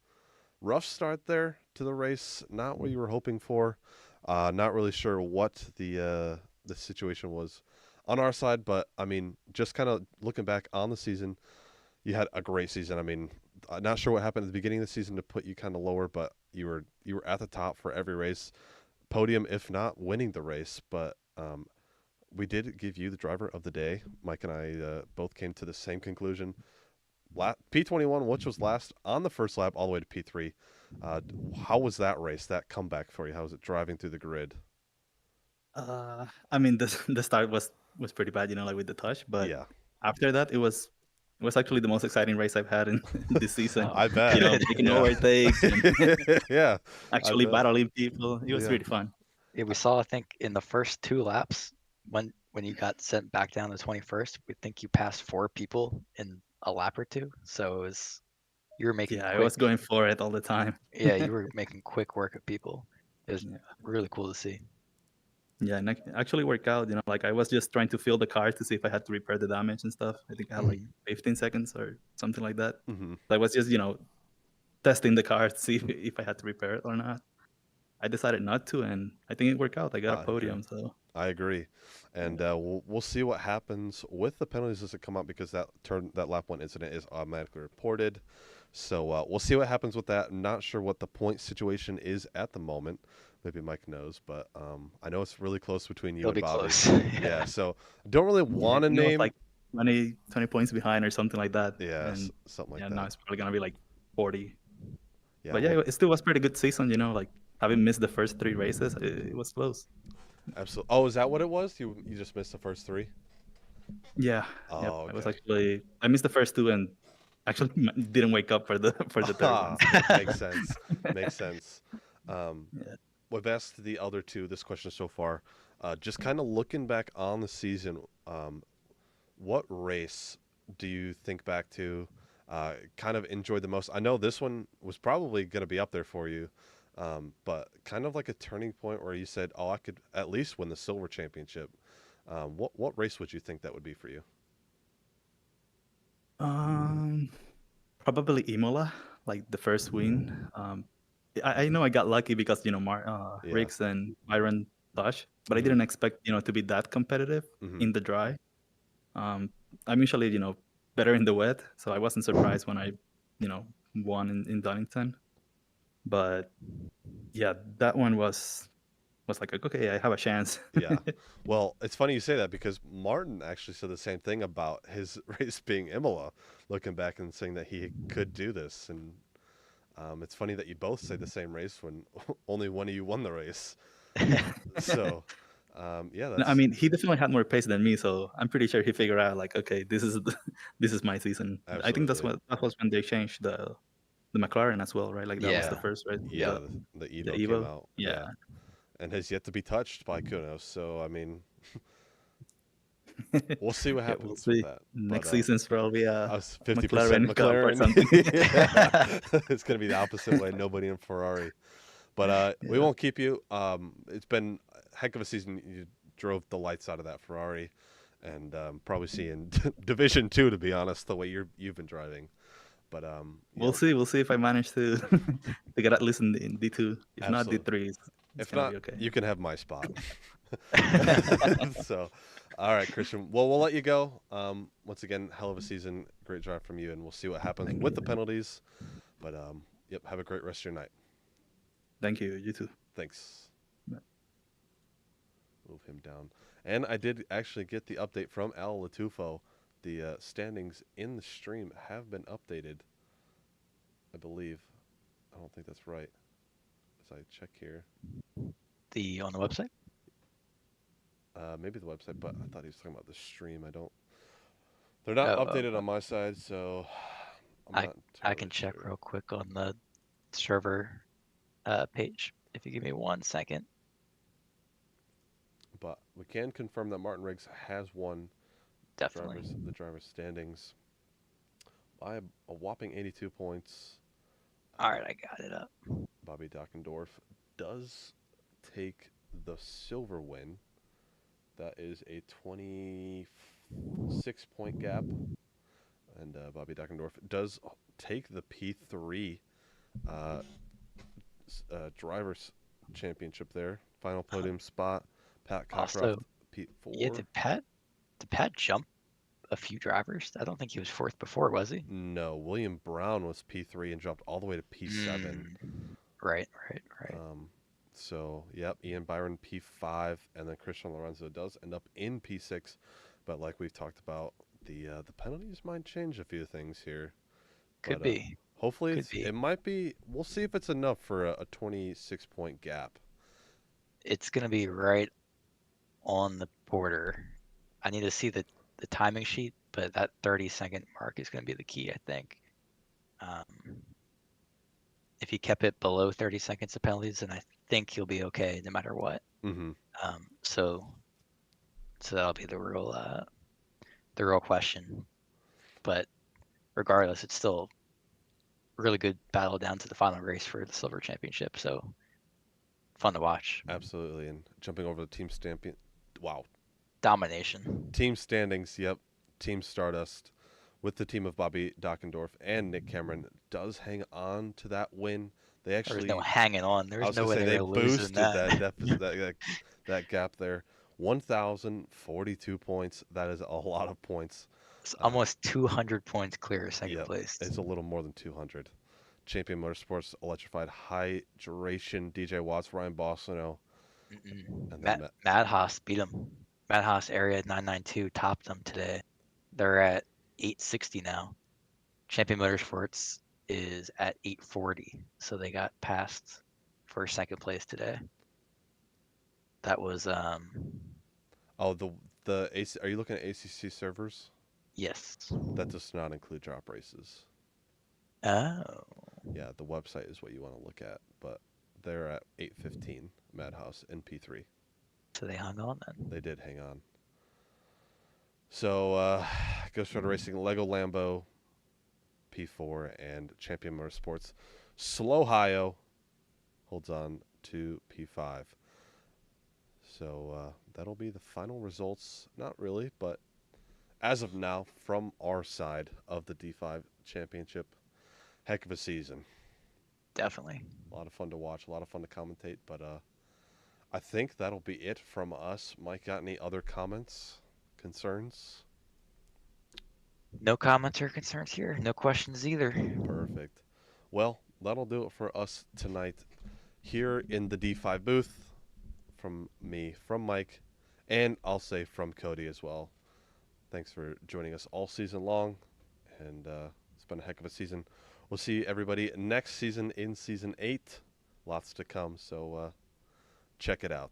Rough start there to the race, not what you were hoping for. Not really sure what the situation was on our side, but I mean, just kind of looking back on the season, you had a great season. I mean, not sure what happened at the beginning of the season to put you kind of lower, but you were at the top for every race, podium if not winning the race. But we did give you the driver of the day. Mike and I both came to the same conclusion. P21, which was last on the first lap, all the way to P3. How was that race, that comeback for you? How was it driving through the grid? I mean, the start was pretty bad, like with the touch, but Yeah, after that, it was actually the most exciting race I've had in this season. I bet. Making Yeah. overtakes, and Yeah, actually bet. battling people. It was Yeah. really fun. Yeah, we saw, I think, in the first 2 laps when you got sent back down to 21st, we think you passed 4 people in a lap or 2. So you were making Yeah, I quick, was going for it all the time. yeah, you were making quick work of people. It was Yeah. really cool to see. Yeah, and it actually worked out. Like I was just trying to fill the car to see if I had to repair the damage and stuff. I think I had like 15 seconds or something like that. Mm-hmm. So I was just, testing the car to see if I had to repair it or not. I decided not to, and I think it worked out. I got a podium, so. I agree, and we'll see what happens with the penalties as they come out, because that lap 1 incident is automatically reported. So we'll see what happens with that. I'm not sure what the point situation is at the moment. Maybe Mike knows, but I know it's really close between you It'll and be Bobby. close. Yeah, so don't really want to I think it was name. like 20 points behind or something like that. Yeah, and something like yeah, that. now it's probably gonna be like 40. Yeah, But yeah, it still was pretty good season. Like having missed the first 3 races, it was close. absolutely. Oh, is that what it was? You just missed the first 3? Yeah. Oh, Yep. okay. I missed the first 2 and actually didn't wake up for the third one. Makes sense. Makes sense. Yeah. We've asked the other 2 this question so far. Just kind of looking back on the season, what race do you think back to, kind of enjoyed the most? I know this one was probably going to be up there for you, but kind of like a turning point where you said, oh, I could at least win the silver championship. What race would you think that would be for you? Probably Imola, like the first win. I know I got lucky because Riggs and Byron touched, but I didn't expect to be that competitive in the dry. I'm usually better in the wet, so I wasn't surprised when I won in Donington. But yeah, that one was like, okay, I have a chance. Yeah. Well, it's funny you say that, because Martin actually said the same thing about his race being Imola, looking back and saying that he could do this. And it's funny that you both say the same race when only one of you won the race. So Yeah, No, that's I mean, he definitely had more pace than me, so I'm pretty sure he figured out like, okay, this is this is my season. I think absolutely. that was when they changed the McLaren as well, right? Like that was the Yeah. first, right? Yeah, the The Evo came Evo. out. Yeah. And has yet to be touched by Kunos. So I mean, we'll see what Yeah, we'll happens with see. that. Next But season's probably I was 50% McLaren Cup or McLaren. something. Yeah. It's going to be the opposite way. Nobody in Ferrari. But we Yeah. won't keep you. It's been a heck of a season. You drove the lights out of that Ferrari, and probably seeing Division 2, to be honest, the way you've been driving. But We'll see. We'll see if I manage to to get at least in D2. If not absolutely. D3, it's If gonna not, be okay. you can have my spot. So, all right, Christian. Well, we'll let you go. Once again, hell of a season. Great drive from you, and we'll see what happens with the penalties. But yep, have a great rest of your night. Thank you. You too. Thanks. Move him down. And I did actually get the update from Al Latufo. The standings in the stream have been updated, I believe. I don't think that's right. As I check here. On the website? Maybe the website, but I thought he was talking about the stream. They're not updated on my side, so I'm not I can totally check sure. real quick on the server page if you give me 1 second. But we can confirm that Martin Riggs has won Definitely. the driver's standings by a whopping 82 points. All right, I got it up. Bobby Dockendorf does take the silver win. That is a 26-point gap. And Bobby Dockendorf does take the P3 drivers championship there. Final podium spot. Pat Cockcroft, Also, P4. Yeah, did Pat jump a few drivers? I don't think he was fourth before, was he? No, William Brown was P3 and dropped all the way to P7. Right. So, yep, Ian Byron P5, and then Christian Lorenzo does end up in P6. But like we've talked about, the penalties might change a few things here. Could be. Hopefully, it might be. We'll see if it's enough for a 26-point gap. It's going to be right on the border. I need to see the timing sheet, but that 30-second mark is going to be the key, I think. If he kept it below 30 seconds of penalties, then I think he'll be okay no matter what. Mm-hmm. So that'll be the real question. But regardless, it's still a really good battle down to the final race for the silver championship. So fun to watch. Absolutely. And jumping over the team champion. Wow. Domination. Team standings. Yep. Team Stardust with the team of Bobby Dockendorf and Nick Cameron does hang on to that win. They actually There's no hanging on. There's no way they they're losing boosted that. that deficit, that gap there. 1,042 points. That is a lot of points. It's almost 200 points clear second place. It's a little more than 200. Champion Motorsports Electrified Hydration, DJ Watts, Ryan Bossino. Mad Haas beat him. Mad Haas Area 992 topped them today. They're at 860 now. Champion Motorsports is at 840, so they got passed for second place today. That was Oh, the AC, are you looking at ACC servers? Yes. That does not include drop races. Oh. Yeah, the website is what you want to look at, but they're at 815 Madhouse in P3. So they hung on then. They did hang on. So Ghost Rider Racing, Lego Lambo, P4, and Champion Motorsports Slow Hio holds on to P5. So that'll be the final results. Not really, but as of now, from our side of the D5 Championship, heck of a season. Definitely. A lot of fun to watch, a lot of fun to commentate, but I think that'll be it from us. Mike, got any other comments, concerns? No comments or concerns here. No questions either. Perfect. Well, that'll do it for us tonight here in the D5 booth. From me, from Mike, and I'll say from Cody as well. Thanks for joining us all season long, and it's been a heck of a season. We'll see everybody next season in Season 8. Lots to come, so check it out.